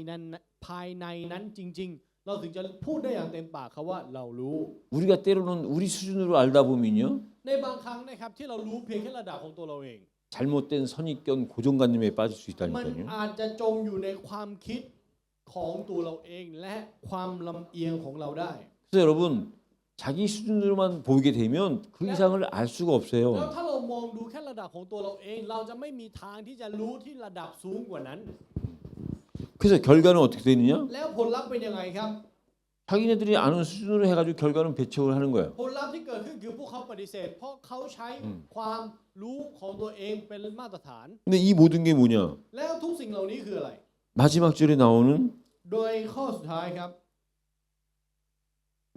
[SPEAKER 2] ในนั้นจริง ๆ เราถึงจะพูดได้อย่างเต็มปากครับว่าเรารู้
[SPEAKER 1] 우리가 때로는 우리 수준으로 알다 보면요
[SPEAKER 2] ในบางครั้งนะครับที่เรารู้เพียงแค่ระดับของตัวเราเอง
[SPEAKER 1] 잘못된 선입견 고정관념에 빠질 수
[SPEAKER 2] มัน
[SPEAKER 1] 있다니까요.
[SPEAKER 2] อาจจะจมอยู่ในความคิดของตัวเราเองและความลำเอียงของเราได้
[SPEAKER 1] 그래서 여러분 자기 수준으로만 보게 되면 그 이상을 알 수가
[SPEAKER 2] แล้ว
[SPEAKER 1] 없어요.
[SPEAKER 2] ถ้าเรามองดูแค่ระดับของตัวเราเอง เราจะไม่มีทางที่จะรู้ที่ระดับสูงกว่านั้น
[SPEAKER 1] 그래서 결과는 어떻게 되느냐?
[SPEAKER 2] แล้วผลลัพธ์เป็นยังไงครับ
[SPEAKER 1] 자기네들이 아는 수준으로 해가지고 결과는 배척을 하는 거예요.
[SPEAKER 2] ผลลัพธ์ที่เกิดขึ้นคือพวกเขาปฏิเสธ เพราะเขาใช้ความรู้ของตัวเองเป็นมาตรฐาน
[SPEAKER 1] 근데 이 모든 게 뭐냐?
[SPEAKER 2] แล้วทุกสิ่งเหล่านี้คืออะไร
[SPEAKER 1] 마지막 절에 나오는
[SPEAKER 2] โดยข้อสุดท้ายครับ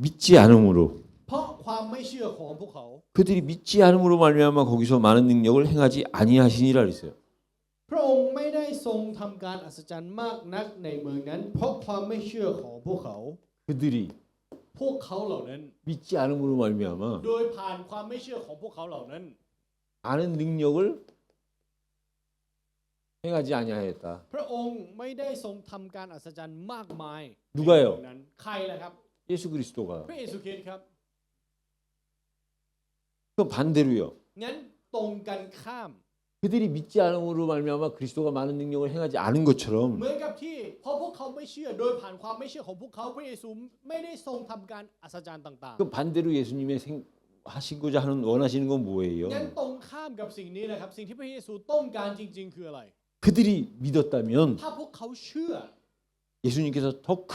[SPEAKER 1] 믿지 않음으로
[SPEAKER 2] เพราะความไม่เชื่อของพวกเขา
[SPEAKER 1] 그들이 믿지 않음으로 말미암아 거기서 많은 능력을 행하지 아니하시니라 그랬어요.
[SPEAKER 2] พระองค์ไม่ได้ทรงทำการอัศจรรย์มากนักในเมืองนั้น เพราะความไม่เชื่อของพวกเขา
[SPEAKER 1] 그들이
[SPEAKER 2] พวกเขาเหล่านั้น
[SPEAKER 1] 믿지 않음으로 말미암아
[SPEAKER 2] โดยผ่านความไม่เชื่อของพวกเขาเหล่านั้น
[SPEAKER 1] 아는 능력을 행하지 아니하였다.
[SPEAKER 2] พระองค์ไม่ได้ทรงทำการอัศจรรย์มากมาย
[SPEAKER 1] 누가요?
[SPEAKER 2] ในเมืองนั้นใครล่ะครับ
[SPEAKER 1] 예수 그리스도가.
[SPEAKER 2] พระเยซูคริสต์ครับ
[SPEAKER 1] 그 반대로요.
[SPEAKER 2] งั้นตรงกันข้าม
[SPEAKER 1] 그들이 믿지 않음으로 말미암아 그리스도가 많은 능력을 행하지 않은
[SPEAKER 2] เห
[SPEAKER 1] 것처럼
[SPEAKER 2] มือนกับที่เพราะพวกเขาไม่เชื่อโดยผ่านความไม่เชื่อของพวกเขาพระเยซูไม่ได้ทรงทำการอัศจรรย์ต่าง
[SPEAKER 1] 그 반대로 예수님의 하시고자 하는 원하시는 건 뭐예요?
[SPEAKER 2] ๆงั้นตรงข้ามกับสิ่งนี้นะครับ สิ่งที่พระเยซูต้องการจริง ๆ คืออะไร
[SPEAKER 1] 그들이 믿었다면
[SPEAKER 2] ถ้าพวกเขาเชื่อ
[SPEAKER 1] 예수님께서 더 큰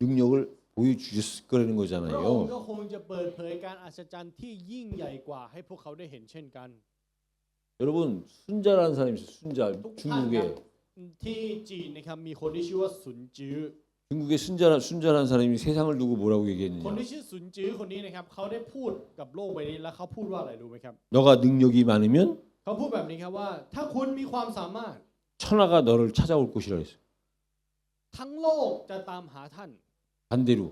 [SPEAKER 1] 능력을 보여주셨을 거라는
[SPEAKER 2] พระองค์
[SPEAKER 1] 거잖아요.
[SPEAKER 2] ก็คงจะเปิดเผยการอัศจรรย์ที่ยิ่งใหญ่กว่าให้พวกเขาได้เห็นเช่นกัน
[SPEAKER 1] 여러분 순자라는 사람이 있어요. 순자
[SPEAKER 2] ทุกท่านครับ
[SPEAKER 1] 중국에
[SPEAKER 2] ที่จีนนะครับมีคนที่ชื่อว่าสุนจื้อ
[SPEAKER 1] 중국에 순자라는 사람이 세상을 두고 뭐라고
[SPEAKER 2] คน
[SPEAKER 1] 얘기했느냐?
[SPEAKER 2] ที่ชื่อสุนจื้อคนนี้นะครับเขาได้พูดกับโลกใบนี้แล้วเขาพูดว่าอะไรรู้ไหมครับ
[SPEAKER 1] 너가 능력이 많으면
[SPEAKER 2] เขาพูดแบบนี้ครับว่า ถ้าคุณมีความสามารถ
[SPEAKER 1] 천하가 너를 찾아올 것이라 했어요.
[SPEAKER 2] ทั้งโลกจะตามหาท่าน
[SPEAKER 1] 반대로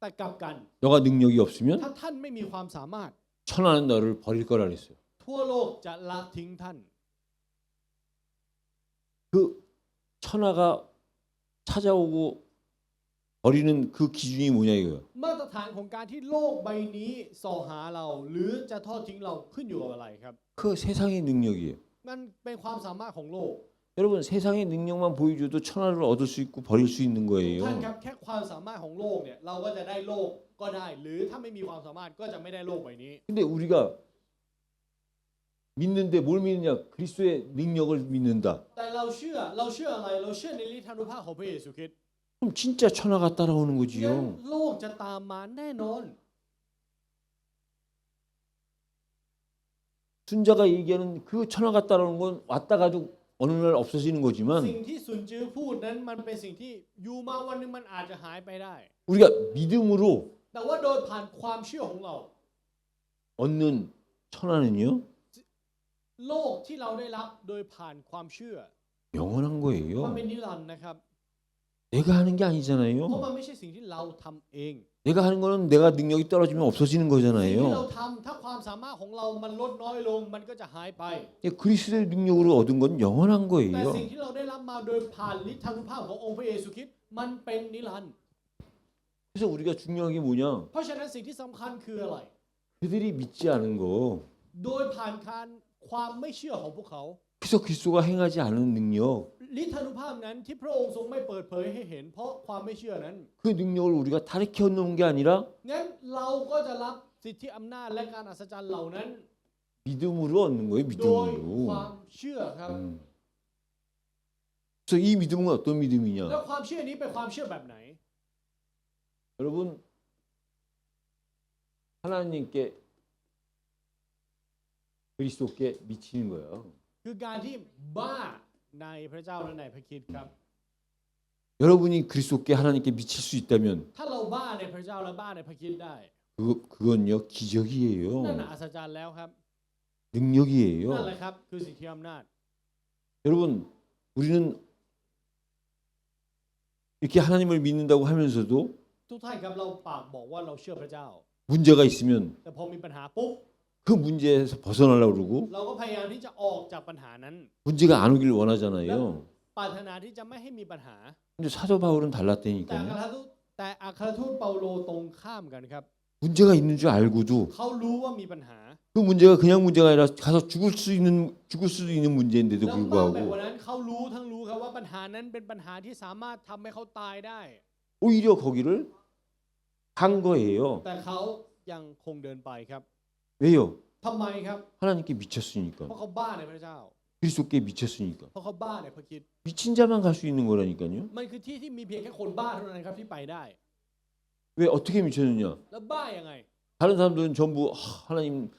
[SPEAKER 2] แต่กลับกัน
[SPEAKER 1] 너가 능력이 없으면
[SPEAKER 2] ถ้าท่านไม่มีความสามารถ
[SPEAKER 1] 천하는 너를 버릴 거라 그랬어요.
[SPEAKER 2] ทั่วโลกจะละทิ้งท่าน
[SPEAKER 1] 그 천하가 찾아오고 버리는 그 기준이 뭐냐 이거예요.
[SPEAKER 2] มาตรฐานของการที่โลกใบนี้ส่อหาเรา หรือจะทอดทิ้งเราขึ้นอยู่กับอะไรครับ
[SPEAKER 1] 그 세상의 능력이에요.
[SPEAKER 2] มันเป็นความสามารถของโลก
[SPEAKER 1] 여러분 세상의 능력만 보여줘도 천하를 얻을 수 있고 버릴 수 있는
[SPEAKER 2] ทุก
[SPEAKER 1] 거예요.
[SPEAKER 2] ท่านครับแค่ความสามารถของโลกเนี่ยเราก็จะได้โลกก็ได้ หรือถ้าไม่มีความสามารถก็จะไม่ได้โลกใบนี้
[SPEAKER 1] 근데 우리가 믿는데 뭘 믿느냐? 그리스도의 능력을 믿는다.
[SPEAKER 2] แต่เราเชื่ออะไรเราเชื่อในฤทธานุภาพของพระเยซูคริสต์
[SPEAKER 1] 그럼 진짜 천하가 따라오는
[SPEAKER 2] งั้น
[SPEAKER 1] 거지요.
[SPEAKER 2] โลกจะตามมาแน่นอน
[SPEAKER 1] 순자가 얘기하는 그 천하가 따라오는 건 왔다 가도 어느 날 없어지는
[SPEAKER 2] สิ่ง
[SPEAKER 1] 거지만
[SPEAKER 2] ที่สุนจื้อพูดนั้นมันเป็นสิ่งที่อยู่มาวันหนึงมันอาจจะหายไปได้
[SPEAKER 1] 우리가 믿음으로
[SPEAKER 2] แต่ว่าโดยผ่านความเชื่อของเรา
[SPEAKER 1] 얻는 천하는요
[SPEAKER 2] โลกที่เราได้รับโดยผ่านความเชื่อ
[SPEAKER 1] 영원한
[SPEAKER 2] มัน
[SPEAKER 1] 거예요.
[SPEAKER 2] เป็นนิรันดร์นะครับ
[SPEAKER 1] 내가 하는 게
[SPEAKER 2] เพราะ
[SPEAKER 1] 아니잖아요.
[SPEAKER 2] มันไม่ใช่สิ่งที่เราทำเอง
[SPEAKER 1] 내가 하는 거는 내가 능력이 떨어지면 없어지는
[SPEAKER 2] สิ่งที่เรา
[SPEAKER 1] 거잖아요.
[SPEAKER 2] ทำถ้าความสามารถของเรามันลดน้อยลงมันก็จะหายไป
[SPEAKER 1] 그리스도의 능력으로 얻은 건 영원한
[SPEAKER 2] แต่
[SPEAKER 1] 거예요.
[SPEAKER 2] สิ่งที่เราได้รับมาโดยผ่านฤทธานุภาพขององค์พระเยซูคริสต์มันเป็นนิรันดร์
[SPEAKER 1] 그래서 우리가 중요한 게 뭐냐?
[SPEAKER 2] เพราะฉะนั้นสิ่งที่สำคัญคืออะไร
[SPEAKER 1] 그들이 믿지 않은 거.
[SPEAKER 2] โดยผ่านการความไม่เชื่อของพวกเขา
[SPEAKER 1] 그래서 그리스도가 행하지 않은 능력.
[SPEAKER 2] ฤทธานุภาพนั้นที่พระองค์ทรงไม่เปิดเผยให้เห็น เพราะความไม่เชื่อนั้น
[SPEAKER 1] 그 능력을 우리가 다르게 얻는 게 아니라
[SPEAKER 2] งั้นเราก็จะรับสิทธิอำนาจและการอัศจรรย์เหล่านั้น
[SPEAKER 1] 믿음으로 얻는 거예요.
[SPEAKER 2] โดย
[SPEAKER 1] 믿음으로.
[SPEAKER 2] ความเชื่อครับ
[SPEAKER 1] 그래서 이 믿음은 어떤
[SPEAKER 2] แล้ว
[SPEAKER 1] 믿음이냐?
[SPEAKER 2] ความเชื่อนี้เป็นความเชื่อแบบไหน
[SPEAKER 1] 여러분 하나님께 그리스도께 미치는 거예요.
[SPEAKER 2] คือการที่บ้าในพระเจ้าและในพระคริสต์ครับ
[SPEAKER 1] 여러분이 그리스도께 하나님께 미칠 수 있다면
[SPEAKER 2] ถ้าเราบ้าในพระเจ้าและบ้าในพระคริสต์ได้
[SPEAKER 1] 그건요
[SPEAKER 2] นั่น
[SPEAKER 1] 기적이에요.
[SPEAKER 2] น่ะอัศจรรย์แล้วครับ นั่น
[SPEAKER 1] 능력이에요.
[SPEAKER 2] แหละครับคือสิทธิอำนาจ
[SPEAKER 1] 여러분 우리는 이렇게 하나님을 믿는다고 하면서도
[SPEAKER 2] ทุกท่านครับเราปากบอกว่าเราเชื่อพระเจ้า
[SPEAKER 1] 문제가 있으면
[SPEAKER 2] แต่พอมีปัญหาปุ๊บ
[SPEAKER 1] 그 문제에서 벗어나려고 그러고
[SPEAKER 2] เราก็พยายามที่จะออกจากปัญหานั้น
[SPEAKER 1] 문제가 안 오길 원하잖아요.
[SPEAKER 2] ปรารถนาที่จะไม่ให้มีปัญหา
[SPEAKER 1] 근데 사도 바울은
[SPEAKER 2] แต่
[SPEAKER 1] 달랐다니까요.
[SPEAKER 2] อัครทูตเปาโลตรงข้ามกันครับ
[SPEAKER 1] 문제가 있는 줄 알고도
[SPEAKER 2] เขารู้ว่ามีปัญหา
[SPEAKER 1] 그 문제가 그냥 문제가 아니라 가서 죽을 수도 있는 문제인데도
[SPEAKER 2] แล้วมากไปกว่า
[SPEAKER 1] 불구하고
[SPEAKER 2] นั้นเขารู้ครับว่าปัญหานั้นเป็นปัญหาที่สามารถทำให้เขาตายได้
[SPEAKER 1] 오히려 거기를 간 거예요.
[SPEAKER 2] แต่เขายังคงเดินไปครับ
[SPEAKER 1] 왜요?
[SPEAKER 2] ทำไมครับ
[SPEAKER 1] 하나님께 미쳤으니까.
[SPEAKER 2] เพราะเขาบ้าในพระเจ้า
[SPEAKER 1] 그리스도께 미쳤으니까.
[SPEAKER 2] เพราะเขาบ้าในพระคริสต์
[SPEAKER 1] 미친 자만 갈 수 있는 거라니까요.
[SPEAKER 2] มันคือที่ที่มีเพียงแค่คนบ้าเท่านั้นครับที่ไปได้
[SPEAKER 1] 왜 어떻게 미쳤느냐?
[SPEAKER 2] แล้วบ้ายังไง
[SPEAKER 1] 다른 사람들은 전부 하나님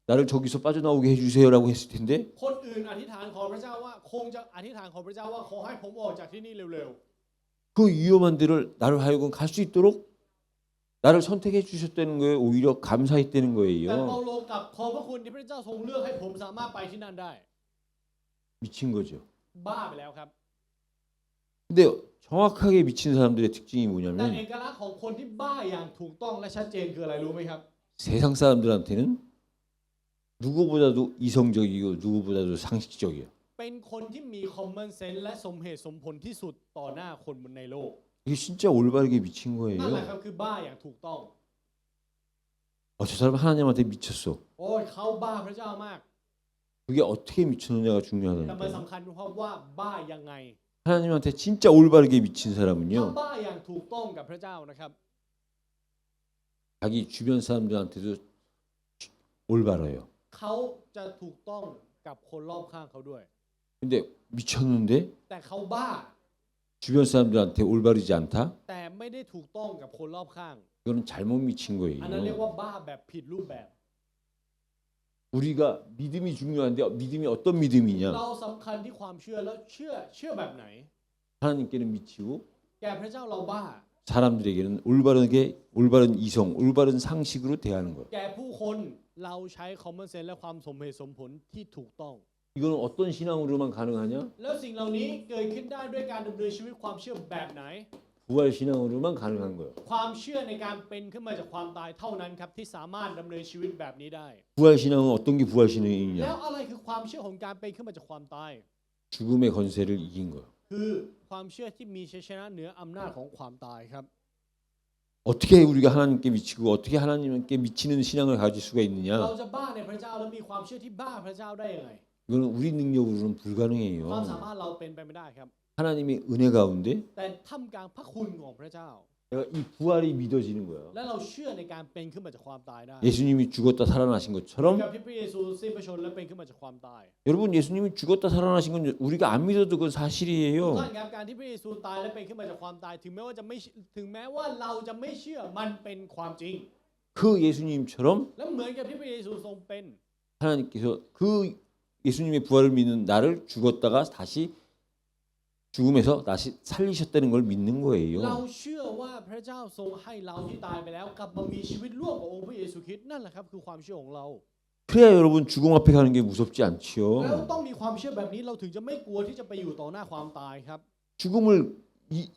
[SPEAKER 1] 나를 저기서 빠져나오게 해주세요라고 했을 텐데
[SPEAKER 2] คนอื่นอธิษฐานขอพระเจ้าว่าคงจะอธิษฐานขอพระเจ้าว่าขอให้ผมออกจากที่นี่เร็ว
[SPEAKER 1] 그 위험한 데를 나를 하여금 갈 수 있도록 나를 선택해 주셨다는 거에 오히려 감사했다는
[SPEAKER 2] ๆแต่
[SPEAKER 1] 거예요.
[SPEAKER 2] เปาโลกลับขอบพระคุณที่พระเจ้าทรงเลือกให้ผมสามารถไปที่นั่นได้
[SPEAKER 1] 미친 거죠.
[SPEAKER 2] บ้าไปแล้วครับ
[SPEAKER 1] 근데 정확하게 미친 사람들의 특징이
[SPEAKER 2] แต่
[SPEAKER 1] 뭐냐면
[SPEAKER 2] เอกลักษณ์ของคนที่บ้าอย่างถูกต้องและชัดเจนคืออะไรรู้ไหมครับ
[SPEAKER 1] 세상 사람들한테는 누구보다도 이성적이고 누구보다도 상식적이에요.
[SPEAKER 2] เป็นคนที่มี common sense และสมเหตุสมผลที่สุดต่อหน้าคนบนในโลก
[SPEAKER 1] 이게 진짜 올바르게 미친
[SPEAKER 2] นั่นแหละ
[SPEAKER 1] 거예요.
[SPEAKER 2] ครับคือบ้าอย่างถูกต้อง
[SPEAKER 1] 저 사람 하나님한테 미쳤어.
[SPEAKER 2] โอ้ยเขาบ้าพระเจ้ามาก
[SPEAKER 1] 그게 어떻게 미쳤느냐가
[SPEAKER 2] แต่มัน
[SPEAKER 1] 중요하다니까요.
[SPEAKER 2] สำคัญเพราะว่าบ้ายังไง
[SPEAKER 1] 하나님한테 진짜 올바르게 미친
[SPEAKER 2] ถ้า
[SPEAKER 1] 사람은요.
[SPEAKER 2] บ้าอย่างถูกต้องกับพระเจ้านะครับ
[SPEAKER 1] 자기 주변 사람들한테도 올바라요.
[SPEAKER 2] เขาจะถูกต้องกับคนรอบข้างเขาด้วย
[SPEAKER 1] 근데 미쳤는데
[SPEAKER 2] แต่เขาบ้า
[SPEAKER 1] 주변 사람들한테 올바르지 않다?
[SPEAKER 2] แต่ไม่ได้ถูกต้องกับคนรอบข้าง
[SPEAKER 1] 이거는 잘못 미친
[SPEAKER 2] อันนั้นเรียก
[SPEAKER 1] 거예요.
[SPEAKER 2] ว่าบ้าแบบผิดรูปแบบ
[SPEAKER 1] 우리가 믿음이 중요한데 믿음이 어떤 믿음이냐?
[SPEAKER 2] เราสำคัญที่ความเชื่อแล้วเชื่อแบบไหน
[SPEAKER 1] 하나님께는 미치고
[SPEAKER 2] แก่พระเจ้าเราบ้า
[SPEAKER 1] 사람들에게는 올바른 이성, 올바른 상식으로 대하는 거예요.
[SPEAKER 2] แก่ผู้คนเราใช้ common sense และความสมเหตุสมผลที่ถูกต้อง
[SPEAKER 1] 이거는 어떤 신앙으로만 가능하냐?
[SPEAKER 2] แล้วสิ่งเหล่านี้เกิดขึ้นได้ด้วยการดำเนินชีวิตความเชื่อแบบไหน
[SPEAKER 1] 부활 신앙으로만 가능한 거예요.
[SPEAKER 2] ความเชื่อในการเป็นขึ้นมาจากความตายเท่านั้นครับที่สามารถดำเนินชีวิตแบบนี้ได้
[SPEAKER 1] 부활 신앙은 어떤 게 부활
[SPEAKER 2] แล้ว
[SPEAKER 1] 신앙이냐?
[SPEAKER 2] อะไรคือความเชื่อของการเป็นขึ้นมาจากความตาย
[SPEAKER 1] 죽음의 건세를 이긴 거예요.
[SPEAKER 2] คือความเชื่อที่มีชัยชนะเหนืออำนาจของความตายครับ
[SPEAKER 1] 어떻게 우리가 하나님께 미치고 어떻게 하나님께 미치는 신앙을 가질 수가
[SPEAKER 2] เรา
[SPEAKER 1] 있느냐?
[SPEAKER 2] จะบ้าในพระเจ้าแล้วมีความเชื่อที่บ้าพระเจ้าได้ยังไง
[SPEAKER 1] 이거는 우리 능력으로는
[SPEAKER 2] ความ
[SPEAKER 1] 불가능해요.
[SPEAKER 2] สามารถเราเป็นไปไม่ได้ครับ
[SPEAKER 1] 하나님의 은혜 가운데
[SPEAKER 2] แต่ท่ามกลางพระคุณของพระเจ้า
[SPEAKER 1] 내가 이 부활이 믿어지는 거야.
[SPEAKER 2] และเราเชื่อในการเป็นขึ้นมาจากความตายได้
[SPEAKER 1] 예수님이 죽었다 살아나신
[SPEAKER 2] เหมือน
[SPEAKER 1] 것처럼
[SPEAKER 2] กับที่พระเยซูสิ้นพระชนม์และเป็นขึ้นมาจากความตาย
[SPEAKER 1] 여러분 예수님이 죽었다 살아나신 건 우리가 안 믿어도 그건
[SPEAKER 2] ท่าน
[SPEAKER 1] 사실이에요.
[SPEAKER 2] ครับการที่พระเยซูตายและเป็นขึ้นมาจากความตายถึงแม้ว่าเราจะไม่เชื่อมันเป็นความจริง
[SPEAKER 1] 그 예수님처럼
[SPEAKER 2] และเหมือนกับที่พระเยซูทรงเป็น
[SPEAKER 1] 하나님께서 그 예수님의 부활을 믿는 나를 죽었다가 다시 죽음에서 다시 살리셨다는 걸 믿는
[SPEAKER 2] เรา
[SPEAKER 1] 거예요.
[SPEAKER 2] เชื่อว่าพระเจ้าทรงให้เราที่ตายไปแล้วกลับมามีชีวิตร่วมกับองค์พระเยซูคริสต์นั่นแหละครับคือความเชื่อของเรา
[SPEAKER 1] 그래야 여러분 죽음 앞에 가는 게 무섭지
[SPEAKER 2] แล้ว
[SPEAKER 1] 않지요.
[SPEAKER 2] ต้องมีความเชื่อแบบนี้เราถึงจะไม่กลัวที่จะไปอยู่ต่อหน้าความตายครับ
[SPEAKER 1] 죽음을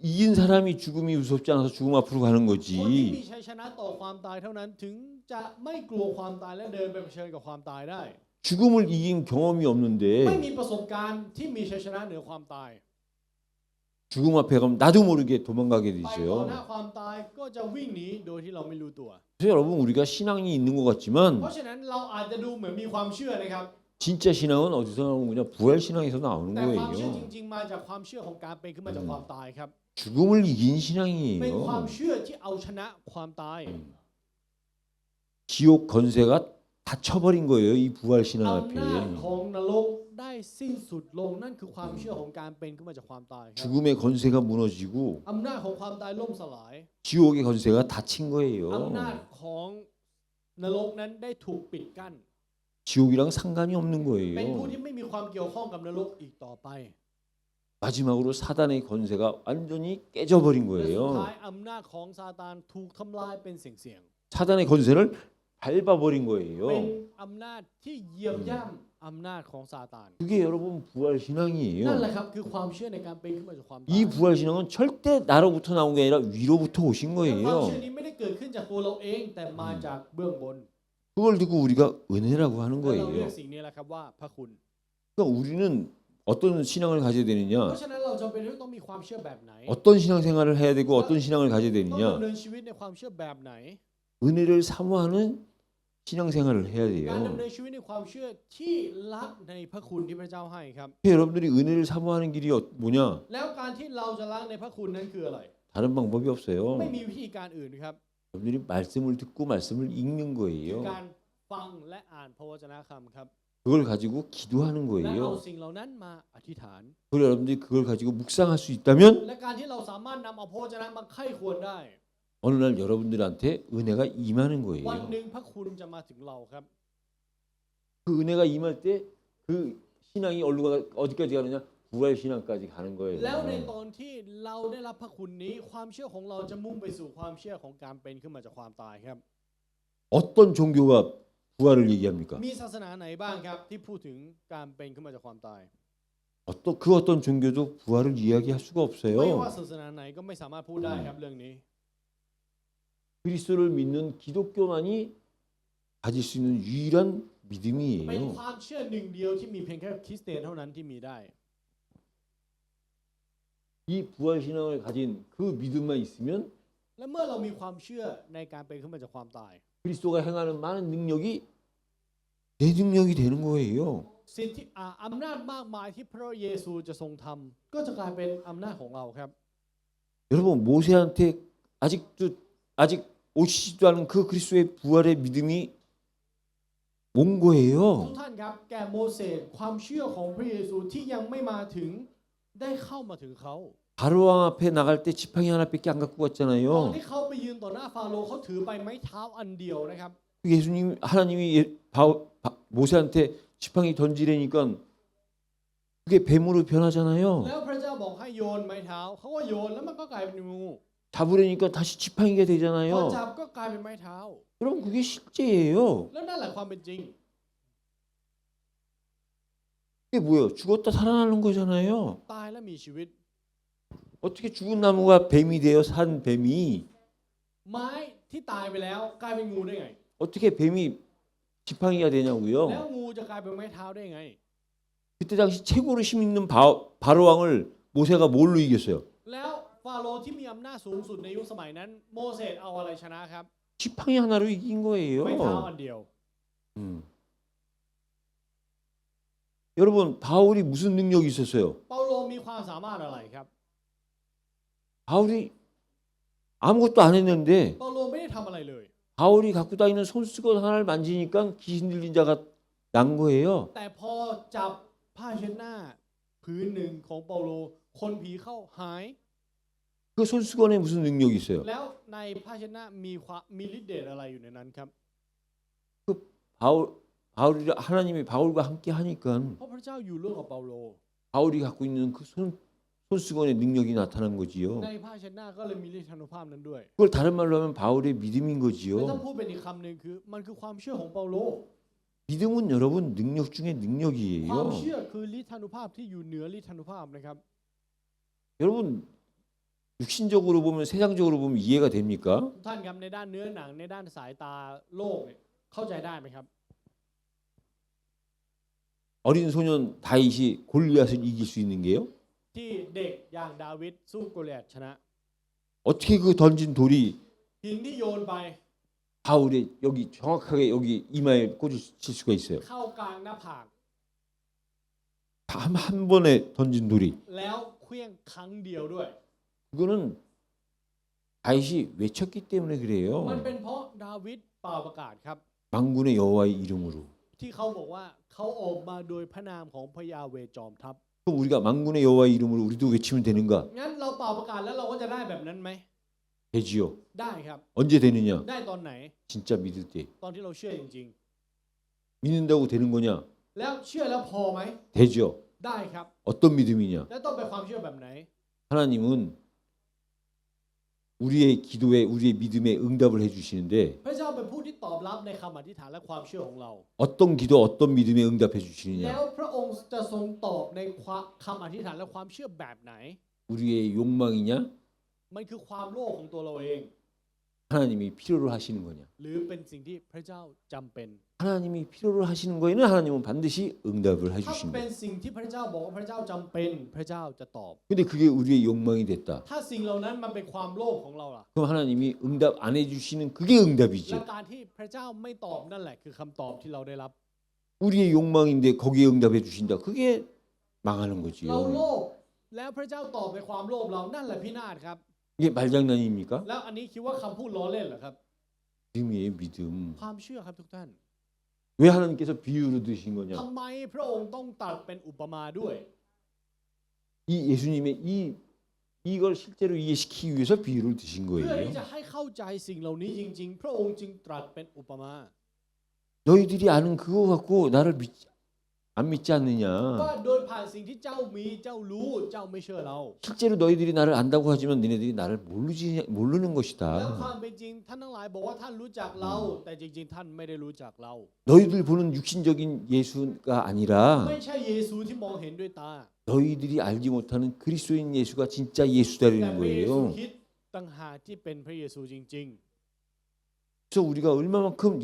[SPEAKER 1] 이긴 사람이 죽음이 무섭지 않아서 죽음 앞으로 가는
[SPEAKER 2] คนที่มี
[SPEAKER 1] 거지.
[SPEAKER 2] ชัยชนะต่อความตายเท่านั้นถึงจะไม่กลัวความตายและเดินไปเผชิญกับความตายได้
[SPEAKER 1] 죽음을 이긴 경험이
[SPEAKER 2] ไม่
[SPEAKER 1] 없는데
[SPEAKER 2] มีประสบการณ์ที่มีชัยชนะเหนือความตาย
[SPEAKER 1] 죽음 앞에 가면 나도 모르게 도망가게
[SPEAKER 2] ไปต่อหน้า
[SPEAKER 1] 되죠.
[SPEAKER 2] ความตายก็จะวิ่งหนีโดยที่เราไม่รู้ตัว
[SPEAKER 1] 그래서 여러분 우리가 신앙이 있는 것
[SPEAKER 2] เพ
[SPEAKER 1] 같지만
[SPEAKER 2] ราะฉะนั้นเราอาจจะดูเหมือนมีความเชื่อนะครับ
[SPEAKER 1] 진짜 신앙은 어디서 나오는 거냐? 부활 신앙에서 나오는
[SPEAKER 2] แต่ความเชื่อจ
[SPEAKER 1] 거예요.
[SPEAKER 2] ริงๆมาจากความเชื่อของการเป็นขึ้นมาจากความตายครับ
[SPEAKER 1] 죽음을 이긴
[SPEAKER 2] เป็นความ
[SPEAKER 1] 신앙이에요.
[SPEAKER 2] เชื่อที่เอาชนะความตาย
[SPEAKER 1] 지옥 건세가 다 쳐버린 거예요. 이 부활 신앙
[SPEAKER 2] อำนาจ
[SPEAKER 1] 앞에.
[SPEAKER 2] ของนรกได้สิ้นสุดลงนั่นคือความเชื่อของการเป็นขึ้นมาจากความตายครับ
[SPEAKER 1] 죽음의 건세가 무너지고
[SPEAKER 2] อำนาจของความตายล่มสลาย
[SPEAKER 1] 지옥의 건세가 다친
[SPEAKER 2] อำนาจ
[SPEAKER 1] 거예요.
[SPEAKER 2] ของ นรกนั้นได้ถูกปิดกั้น
[SPEAKER 1] 지옥이랑 상관이 없는
[SPEAKER 2] เป็นผู้
[SPEAKER 1] 거예요.
[SPEAKER 2] ที่ไม่มีความเกี่ยวข้องกับนรกอีกต่อไป
[SPEAKER 1] 마지막으로 사단의 권세가 완전히 깨져버린
[SPEAKER 2] และสุด
[SPEAKER 1] 거예요.
[SPEAKER 2] ท้ายอำนาจของซาตานถูกทำลายเป็นเสียง
[SPEAKER 1] 사단의 권세를 밟아버린
[SPEAKER 2] ๆ เป็น
[SPEAKER 1] 거예요.
[SPEAKER 2] อำนาจที่เหยียบย่ำอำนาจของซาตาน
[SPEAKER 1] 그게 여러분 부활
[SPEAKER 2] นั่น
[SPEAKER 1] 신앙이에요.
[SPEAKER 2] แหละครับคือความเชื่อในการเป็นขึ้นมาจากความตาย
[SPEAKER 1] 이 부활 신앙은 절대 나로부터 나온 게 아니라 위로부터 오신
[SPEAKER 2] และความ
[SPEAKER 1] 거예요.
[SPEAKER 2] เชื่อนี้ไม่ได้เกิดขึ้นจากตัวเราเองแต่มาจากเบื้องบน
[SPEAKER 1] 그걸 듣고 우리가 은혜라고 하는
[SPEAKER 2] และเราเรีย
[SPEAKER 1] 거예요.
[SPEAKER 2] กสิ่งนี้แหละครับว่าพระคุณ
[SPEAKER 1] 그러니까 우리는 어떤 신앙을 가져야
[SPEAKER 2] เพ
[SPEAKER 1] 되느냐,
[SPEAKER 2] ราะฉะนั้นเราจำเป็นที่ต้องมีความเชื่อแบบไหน
[SPEAKER 1] 어떤 신앙생활을 해야 되고 어떤 신앙을 가져야
[SPEAKER 2] ต้อง
[SPEAKER 1] 되느냐,
[SPEAKER 2] ดำเนินชีวิตในความเชื่อแบบไหน
[SPEAKER 1] 은혜를 사모하는 신앙생활을 해야
[SPEAKER 2] การ
[SPEAKER 1] 돼요.
[SPEAKER 2] ดำเนินชีวิตในความเชื่อที่รักในพระคุณที่พระเจ้าให้ครับ
[SPEAKER 1] 여러분들이 은혜를 사모하는 길이 뭐냐?
[SPEAKER 2] แล้วการที่เราจะรักในพระคุณนั้นคืออะไร
[SPEAKER 1] 다른 방법이
[SPEAKER 2] ไม่
[SPEAKER 1] 없어요.
[SPEAKER 2] มีวิธีการอื่นครับ
[SPEAKER 1] 여러분들이 말씀을 듣고 말씀을 읽는
[SPEAKER 2] คือ
[SPEAKER 1] 거예요.
[SPEAKER 2] การฟังและอ่านพระวจนะคำครับ
[SPEAKER 1] 그걸 가지고 기도하는
[SPEAKER 2] และเอา
[SPEAKER 1] 거예요.
[SPEAKER 2] สิ่งเหล่านั้นมาอธิษฐาน
[SPEAKER 1] 그걸 여러분들이 그걸 가지고 묵상할 수 있다면
[SPEAKER 2] และการที่เราสามารถนำเอาพระวจนะมาไข้ควรได้
[SPEAKER 1] 어느 날 여러분들한테 은혜가 임하는
[SPEAKER 2] วัน
[SPEAKER 1] 거예요.
[SPEAKER 2] หนึ่งพระคุณจะมาถึงเราครับ
[SPEAKER 1] 그 은혜가 임할 때 그 신앙이 어디까지 가느냐? 부활 신앙까지 가는
[SPEAKER 2] แล้วใน
[SPEAKER 1] 거예요.
[SPEAKER 2] ตอนที่เราได้รับพระคุณนี้ความเชื่อของเราจะมุ่งไปสู่ความเชื่อของการเป็นขึ้นมาจากความตายครับ
[SPEAKER 1] 어떤 종교가 부활을 얘기합니까?
[SPEAKER 2] มีศาสนาไหนบ้างครับที่พูดถึงการเป็นขึ้นมาจากความตาย
[SPEAKER 1] 어떤 종교도 부활을 이야기할 수가
[SPEAKER 2] ไม่ว่า
[SPEAKER 1] 없어요.
[SPEAKER 2] ศาสนาไหนก็ไม่สามารถพูดได้ครับเรื่องนี้
[SPEAKER 1] 그리스도를 믿는 기독교만이 가질 수 있는 유일한
[SPEAKER 2] เป็น
[SPEAKER 1] 믿음이에요.
[SPEAKER 2] ความเชื่อหนึ่งเดียวที่มีเพียงแค่คริสเตียนเท่านั้นที่มีได้
[SPEAKER 1] 이 부활 신앙을 가진 그 믿음만 있으면
[SPEAKER 2] และเมื่อเรามีความเชื่อในการเป็นขึ้นมาจากความตาย
[SPEAKER 1] 그리스도가 행하는 많은 능력이 내 능력이 되는 거예요.
[SPEAKER 2] สิ่งที่อำนาจมากมายที่พระเยซูจะทรงทำก็จะกลายเป็นอำนาจของเราครับ
[SPEAKER 1] 여러분 모세한테 아직 오시지도 않은 그 그리스도의 부활의 믿음이 온
[SPEAKER 2] ทุก
[SPEAKER 1] 거예요.
[SPEAKER 2] ท่านครับแก่โมเสสความเชื่อของพระเยซูที่ยังไม่มาถึงได้เข้ามาถึงเขา
[SPEAKER 1] 바로왕 앞에 나갈 때 지팡이 하나밖에 안 갖고
[SPEAKER 2] ตอน
[SPEAKER 1] 갔잖아요.
[SPEAKER 2] ที่เขาไปยืนต่อหน้าฟาโรห์เขาถือไปไม้เท้าอันเดียวนะครับ
[SPEAKER 1] 하나님이 모세한테 지팡이 던지려니까 그게 뱀으로 변하잖아요.
[SPEAKER 2] แล้วพระเจ้าบอกให้โยนไม้เท้าเขาก็โยนแล้วมันก็กลายเป็นงู
[SPEAKER 1] 잡으려니까 다시 지팡이가
[SPEAKER 2] พอ
[SPEAKER 1] 되잖아요.
[SPEAKER 2] จับก็กลายเป็นไม้เท้า
[SPEAKER 1] 그럼 그게 실제예요.
[SPEAKER 2] แล้วนั่นแหละความเป็นจริง
[SPEAKER 1] 그게 뭐예요? 죽었다 살아나는 거잖아요.
[SPEAKER 2] ตายแล้วมีชีวิต
[SPEAKER 1] 어떻게 죽은 나무가 뱀이 돼요? 산 뱀이.
[SPEAKER 2] ไม้ที่ตายไปแล้วกลายเป็นงูได้ไง
[SPEAKER 1] 어떻게 뱀이 지팡이가
[SPEAKER 2] แล้ว
[SPEAKER 1] 되냐고요.
[SPEAKER 2] งูจะกลายเป็นไม้เท้าได้ไง
[SPEAKER 1] 그때 당시 최고로 힘 있는 바로왕을 모세가 뭘로 이겼어요?
[SPEAKER 2] แล้วฟาโรห์ที่มีอำนาจสูงสุดในยุคสมัยนั้น โมเสสเอาอะไรชนะครับ
[SPEAKER 1] 지팡이 하나로 이긴
[SPEAKER 2] ไม้เท้า
[SPEAKER 1] 거예요.
[SPEAKER 2] อันเดียว
[SPEAKER 1] 여러분 바울이 무슨 능력이 있었어요?
[SPEAKER 2] เปาโลมีความสามารถอะไรครับ
[SPEAKER 1] 바울이 아무것도 안 했는데
[SPEAKER 2] เปาโลไม่ได้ทำอะไรเลย
[SPEAKER 1] 바울이 갖고 다니는 손수건 하나를 만지니까 귀신 들린 자가 난 거예요.
[SPEAKER 2] แต่พอจับผ้าเช็ดหน้าผืนหนึ่งของเปาโลคนผีเข้าหาย
[SPEAKER 1] 그 손수건에 무슨 능력이 있어요?
[SPEAKER 2] แล้วในผ้าเช็ดหน้ามีฤทธิ์เดชอะไรอยู่ในนั้นครับ
[SPEAKER 1] 하나님이 바울과 함께 하니까
[SPEAKER 2] เพราะพระเจ้าอยู่ร่วมกับเปาโล
[SPEAKER 1] 바울이 갖고 있는 그 손수건의 능력이 나타난 거지요.
[SPEAKER 2] ในผ้าเช็ดหน้าก็เลยมีฤทธานุภาพนั้นด้วย
[SPEAKER 1] 그걸 다른 말로 하면 바울의 믿음인
[SPEAKER 2] และถ้า
[SPEAKER 1] 거지요.
[SPEAKER 2] พูดเป็นอีกคำหนึ่งคือมันคือความเชื่อของเปาโล
[SPEAKER 1] 믿음은 여러분 능력 중에
[SPEAKER 2] ความ
[SPEAKER 1] 능력이에요.
[SPEAKER 2] เชื่อคือฤทธานุภาพที่อยู่เหนือฤทธานุภาพนะครับ
[SPEAKER 1] 여러분 육신적으로 보면 세상적으로 보면 이해가 됩니까?
[SPEAKER 2] ทุกท่านครับในด้านเนื้อหนังในด้านสายตาโลกเนี่ยเข้าใจได้ไหมครับ
[SPEAKER 1] 어린 소년 다윗이 골리앗을 이길 수 있는 게요?
[SPEAKER 2] ที่เด็กอย่างดาวิดสู้โกลิอัทชนะ
[SPEAKER 1] 어떻게 그 던진 돌이
[SPEAKER 2] หินที่โยนไป
[SPEAKER 1] 바울의 여기 정확하게 여기 이마에 꽂을 수가 있어요.
[SPEAKER 2] เข้ากลางหน้าผาก
[SPEAKER 1] 한 번에 던진 돌이
[SPEAKER 2] แล้วเคลี้ยงครั้งเดียวด้วย
[SPEAKER 1] 그거는 다윗이 외쳤기 때문에
[SPEAKER 2] มัน
[SPEAKER 1] 그래요.
[SPEAKER 2] เป็นเพราะดาวิดเป่าประกาศครับ
[SPEAKER 1] 만군의 여호와의 이름으로.
[SPEAKER 2] ที่เขาบอกว่าเขาออกมาโดยพระนามของพระยาเวจอมทัพ
[SPEAKER 1] 그럼 우리가 만군의 여호와의 이름으로 우리도 외치면 되는가?
[SPEAKER 2] งั้นเราเป่าประกาศแล้วเราก็จะได้แบบนั้นไหม
[SPEAKER 1] 되지요.
[SPEAKER 2] ได้ครับ
[SPEAKER 1] 언제 되느냐?
[SPEAKER 2] ได้ตอนไหน
[SPEAKER 1] 진짜 믿을 때.
[SPEAKER 2] ตอนที่เราเชื่อจริง
[SPEAKER 1] 믿는다고 되는 거냐?
[SPEAKER 2] ๆ แล้วเชื่อแล้วพอไหม
[SPEAKER 1] 되죠.
[SPEAKER 2] ได้ครับ
[SPEAKER 1] 어떤 믿음이냐?
[SPEAKER 2] แล้วต้องเป็นความเชื่อแบบไหน
[SPEAKER 1] 하나님은 우리의 기도에 우리의 믿음에 응답을 해주시는데
[SPEAKER 2] พระเจ้าเป็นผู้ที่ตอบรับในคำอธิษฐานและความเชื่อของเรา
[SPEAKER 1] 어떤 기도 어떤 믿음에 응답해
[SPEAKER 2] แล้
[SPEAKER 1] 주시느냐?
[SPEAKER 2] วพระองค์จะทรงตอบในคำอธิษฐานและความเชื่อแบบไหน
[SPEAKER 1] 우리의 욕망이냐?
[SPEAKER 2] มันคือความโลภของตัวเราเอง
[SPEAKER 1] 하나님이 필요로 하시는 거냐?
[SPEAKER 2] หรือเป็นสิ่งที่พระเจ้าจำเป็น
[SPEAKER 1] 하나님이 필요로 하시는 거에는 하나님은 반드시 응답을
[SPEAKER 2] ถ้า
[SPEAKER 1] 해주시는
[SPEAKER 2] เป็น
[SPEAKER 1] 거예요.
[SPEAKER 2] สิ่งที่พระเจ้าบอกว่าพระเจ้าจำเป็นพระเจ้าจะตอบ
[SPEAKER 1] 근데 그게 우리의 욕망이 됐다.
[SPEAKER 2] ถ้าสิ่งเหล่านั้นมันเป็นความโลภของเราล่ะ
[SPEAKER 1] 그럼 하나님이 응답 안 해주시는 그게
[SPEAKER 2] และ
[SPEAKER 1] 응답이지.
[SPEAKER 2] การที่พระเจ้าไม่ตอบนั่นแหละคือคำตอบที่เราได้รับ
[SPEAKER 1] 우리의 욕망인데 거기에 응답해 주신다. 그게 망하는
[SPEAKER 2] เราโล
[SPEAKER 1] 거지요.
[SPEAKER 2] ภแล้วพระเจ้าตอบในความโลภเรานั่นแหละพินาศครับ
[SPEAKER 1] 이게 말장난입니까?
[SPEAKER 2] แล้วอันนี้คิดว่าคำพูดล้อเล่นเหรอครับ
[SPEAKER 1] 믿음이에요, 믿음.
[SPEAKER 2] ความเชื่อครับทุกท่าน
[SPEAKER 1] 왜 하나님께서 비유로 드신 거냐?
[SPEAKER 2] ทำไมพระองค์ต้องตรัสเป็นอุปมาด้วย
[SPEAKER 1] 이 예수님의 이걸 실제로 이해시키기 위해서 비유를 드신
[SPEAKER 2] เพื่อที่
[SPEAKER 1] 거예요.
[SPEAKER 2] จะให้เข้าใจสิ่งเหล่านี้จริง ๆ พระองค์จึงตรัสเป็นอุปมา
[SPEAKER 1] 너희들이 아는 그거 갖고 나를 안 믿지
[SPEAKER 2] ว่า
[SPEAKER 1] 않느냐?
[SPEAKER 2] โดยผ่านสิ่งที่เจ้ามีเจ้ารู้เจ้าไม่เชื่อเรา
[SPEAKER 1] 실제로 너희들이 나를 안다고 하지만 너희들이 나를 모르는
[SPEAKER 2] แล้ว
[SPEAKER 1] 것이다.
[SPEAKER 2] ความเป็นจริงท่านทั้งหลายบอกว่าท่านรู้จักเรา แต่จริง ๆ ท่านไม่ได้รู้จักเรา
[SPEAKER 1] 너희들 보는 육신적인 예수가 아니라
[SPEAKER 2] ไม่ใช่เยซูที่มองเห็นด้วยตา
[SPEAKER 1] 너희들이 알지 못하는 그리스도인 예수가 진짜
[SPEAKER 2] แต่
[SPEAKER 1] 예수다라는
[SPEAKER 2] พระเยซู
[SPEAKER 1] 거예요.
[SPEAKER 2] คริสต์ต่างหากที่เป็นพระเยซูจริง
[SPEAKER 1] 그래서 우리가 얼마만큼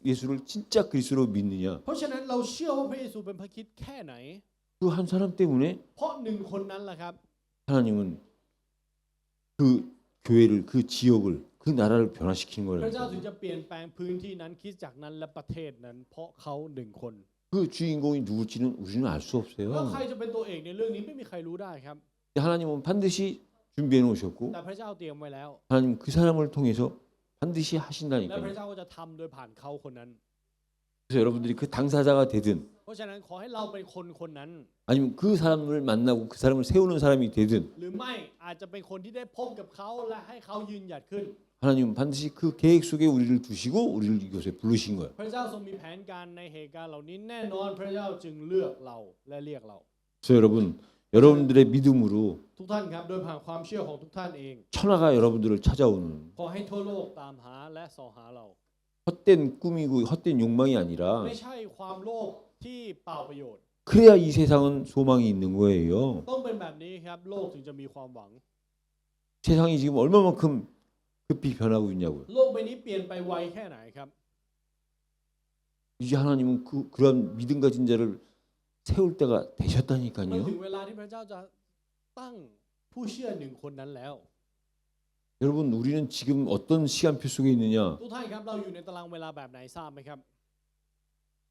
[SPEAKER 1] 예수를 진짜 그리스도로 믿느냐?
[SPEAKER 2] ๆ เพราะฉะนั้นเราเชื่อว่าพระเยซูเป็นพระคริสต์แค่ไหน
[SPEAKER 1] 그 한 사람 때문에
[SPEAKER 2] เพราะหนึ่งคนนั้นแหละครับ
[SPEAKER 1] 하나님은 그 교회를 그 지역을 그 나라를 변화시키는
[SPEAKER 2] พระเจ้า
[SPEAKER 1] 거예요.
[SPEAKER 2] ถึงจะเปลี่ยนแปลงพื้นที่นั้นคริสตจักรนั้นและประเทศนั้น เพราะเขาหนึ่งคน
[SPEAKER 1] 그 주인공이 누굴지는 우리는 알 수
[SPEAKER 2] แล้วใคร
[SPEAKER 1] 없어요.
[SPEAKER 2] จะเป็นตัวเอกในเรื่องนี้ไม่มีใครรู้ได้ครับ
[SPEAKER 1] 하나님은 반드시 준비해 놓으셨고
[SPEAKER 2] แต่พระเจ้าเตรียมไว้แล้ว
[SPEAKER 1] 하나님 그 사람을 통해서 반드시
[SPEAKER 2] และพระ
[SPEAKER 1] 하신다니까요.
[SPEAKER 2] เจ้าก็จะทำโดยผ่านเขาคนนั้น
[SPEAKER 1] 그래서 여러분들이 그 당사자가 되든
[SPEAKER 2] เพราะฉะนั้นขอให้เราเป็นคนคนนั้น
[SPEAKER 1] 아니면 그 사람을 만나고 그 사람을 세우는 사람이 되든
[SPEAKER 2] หรือไม่อาจจะเป็นคนที่ได้พบกับเขาและให้เขายืนหยัดขึ้น
[SPEAKER 1] 하나님은 반드시 그 계획 속에 우리를 두시고 우리를 이곳에 부르신 거예요.
[SPEAKER 2] พระเจ้าทรงมีแผนการในเหตุการณ์เหล่านี้แน่นอนพระเจ้าจึงเลือกเราและเรียกเรา
[SPEAKER 1] 그래서 여러분들의 믿음으로
[SPEAKER 2] ทุกท่านครับโดยผ่านความเชื่อของทุกท่านเอง
[SPEAKER 1] 천하가 여러분들을 찾아오는
[SPEAKER 2] ขอให้ทั่วโลกตามหาและส่อหาเรา
[SPEAKER 1] 헛된 꿈이고 헛된 욕망이 아니라
[SPEAKER 2] ไม่ใช่ความโลภที่เปล่าประโยชน์
[SPEAKER 1] 그래야 이 세상은 소망이 있는 거예요.
[SPEAKER 2] ต้องเป็นแบบนี้ครับโลกถึงจะมีความหวัง
[SPEAKER 1] 세상이 지금 얼마만큼 급히 변하고 있냐고요.
[SPEAKER 2] โลกใบนี้เปลี่ยนไปไวแค่ไหนครับ
[SPEAKER 1] 이제 하나님은 그런 믿음 가진 자를 세울 때가
[SPEAKER 2] มัน
[SPEAKER 1] 되셨다니까요.
[SPEAKER 2] ถึงเวลาที่พระเจ้าจะตั้งผู้เชื่อหนึ่งคนนั้นแล้ว
[SPEAKER 1] 여러분 우리는 지금 어떤 시간표 속에 있느냐?
[SPEAKER 2] ทุกท่านครับเราอยู่ในตารางเวลาแบบไหนทราบไหมครับ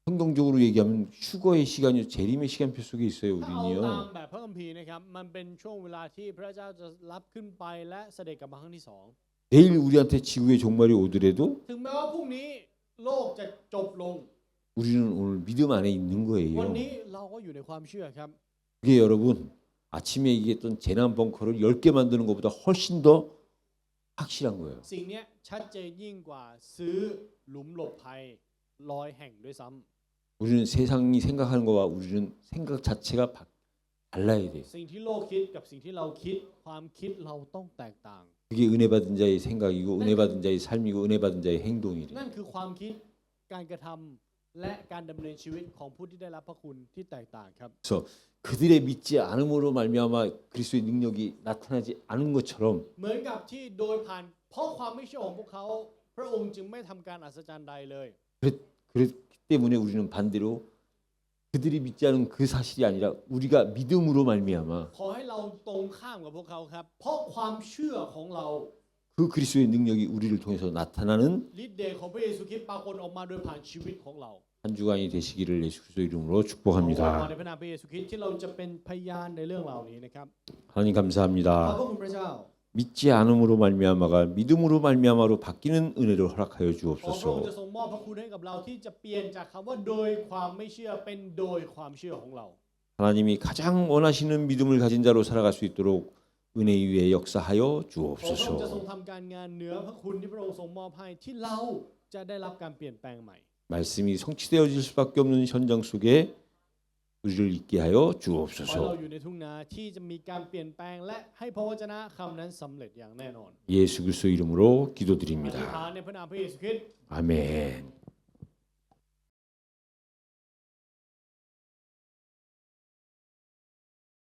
[SPEAKER 1] 성경적으로 얘기하면 휴거의 시간이요, 재림의 시간표 속에 있어요.
[SPEAKER 2] ถ้าเอาตาม
[SPEAKER 1] 우리는요.
[SPEAKER 2] แบบพระคัมภีร์นะครับมันเป็นช่วงเวลาที่พระเจ้าจะรับขึ้นไปและเสด็จกลับมาครั้งที่สอง
[SPEAKER 1] 내일 우리한테 지구의 종말이 오더라도
[SPEAKER 2] ถึงแม้ว่าพรุ่งนี้โลกจะจบลง
[SPEAKER 1] 우리는 오늘 믿음 안에 있는
[SPEAKER 2] วัน
[SPEAKER 1] 거예요.
[SPEAKER 2] นี้เราก็อยู่ในความเชื่อครับ
[SPEAKER 1] 그게 여러분 아침에 얘기했던 재난 벙커를 10개 만드는 것보다 훨씬 더 확실한 거예요.
[SPEAKER 2] สิ่งเนี้ยชัดเจนยิ่งกว่าซื้อหลุมหลบภัย100 แห่งด้วยซ้ำ
[SPEAKER 1] 우리는 세상이 생각하는 거와 우리는 생각 자체가 달라야 돼요.
[SPEAKER 2] สิ่งที่โลกคิดกับสิ่งที่เราคิดความคิดเราต้องแตกต่าง
[SPEAKER 1] 그게 은혜 받은 자의 생각이고 은혜 받은 자의 삶이고 은혜 받은 자의 행동이래요.
[SPEAKER 2] นั่นคือความคิดการกระทำและการดำเนินชีวิตของผู้ที่ได้รับพระคุณที่แตกต่างครับ
[SPEAKER 1] 그래서 그들의 믿지 않음으로 말미암아 그리스도의 능력이 나타나지 않은 것처럼
[SPEAKER 2] เหมือนกับที่โดยผ่านเพราะความไม่เชื่อของพวกเขาพระองค์จึงไม่ทำการอัศจรรย์ใดเลย
[SPEAKER 1] 그렇기 때문에 우리는 반대로 그들이 믿지 않은 그 사실이 아니라 우리가 믿음으로 말미암아
[SPEAKER 2] ขอให้เราตรงข้ามกับพวกเขาครับ เพราะความเชื่อของเรา
[SPEAKER 1] 그 그리스도의 능력이 우리를 통해서 나타나는
[SPEAKER 2] ฤทธิ์เดชของพระเยซูคริสต์ปรากฏออกมาโดยผ่านชีวิตของเรา
[SPEAKER 1] 한 주간이 되시기를 예수 그리스도 이름으로
[SPEAKER 2] ขอ
[SPEAKER 1] 축복합니다.
[SPEAKER 2] ในพระนามพระเยซูคริสต์ที่เราจะเป็นพยานในเรื่องเหล่านี้นะครับ
[SPEAKER 1] 하나님
[SPEAKER 2] ขอบพระ
[SPEAKER 1] 감사합니다.
[SPEAKER 2] คุณพระเจ้า
[SPEAKER 1] 믿지 않음으로 말미암아가 믿음으로 말미암아로 바뀌는 은혜를 허락하여
[SPEAKER 2] ขอพระองค์จะ
[SPEAKER 1] 주옵소서.
[SPEAKER 2] ทรงมอบพระคุณให้กับเราที่จะเปลี่ยนจากคำว่าโดยความไม่เชื่อเป็นโดยความเชื่อของเรา
[SPEAKER 1] 하나님이 가장 원하시는 믿음을 가진 자로 살아갈 수 있도록 은혜 위에 역사하여
[SPEAKER 2] ขอพระองค์จะทรง
[SPEAKER 1] 주옵소서.
[SPEAKER 2] ทำการงานเหนือพระคุณที่พระองค์ทรงมอบให้ที่เราจะได้รับการเปลี่ยนแปลงใหม่
[SPEAKER 1] 말씀이 성취되어질 수밖에 없는 현장 속에 우리를 있게 하여
[SPEAKER 2] ขอให้เรา
[SPEAKER 1] 주옵소서.
[SPEAKER 2] อยู่ในทุ่งนาที่จะมีการเปลี่ยนแปลงและให้พระวจนะคำนั้นสำเร็จอย่างแน่นอน
[SPEAKER 1] 예수 그리스도 이름으로
[SPEAKER 2] อธิษ
[SPEAKER 1] 기도드립니다.
[SPEAKER 2] ฐานในพระนามพระเยซูคริสต์
[SPEAKER 1] 아멘.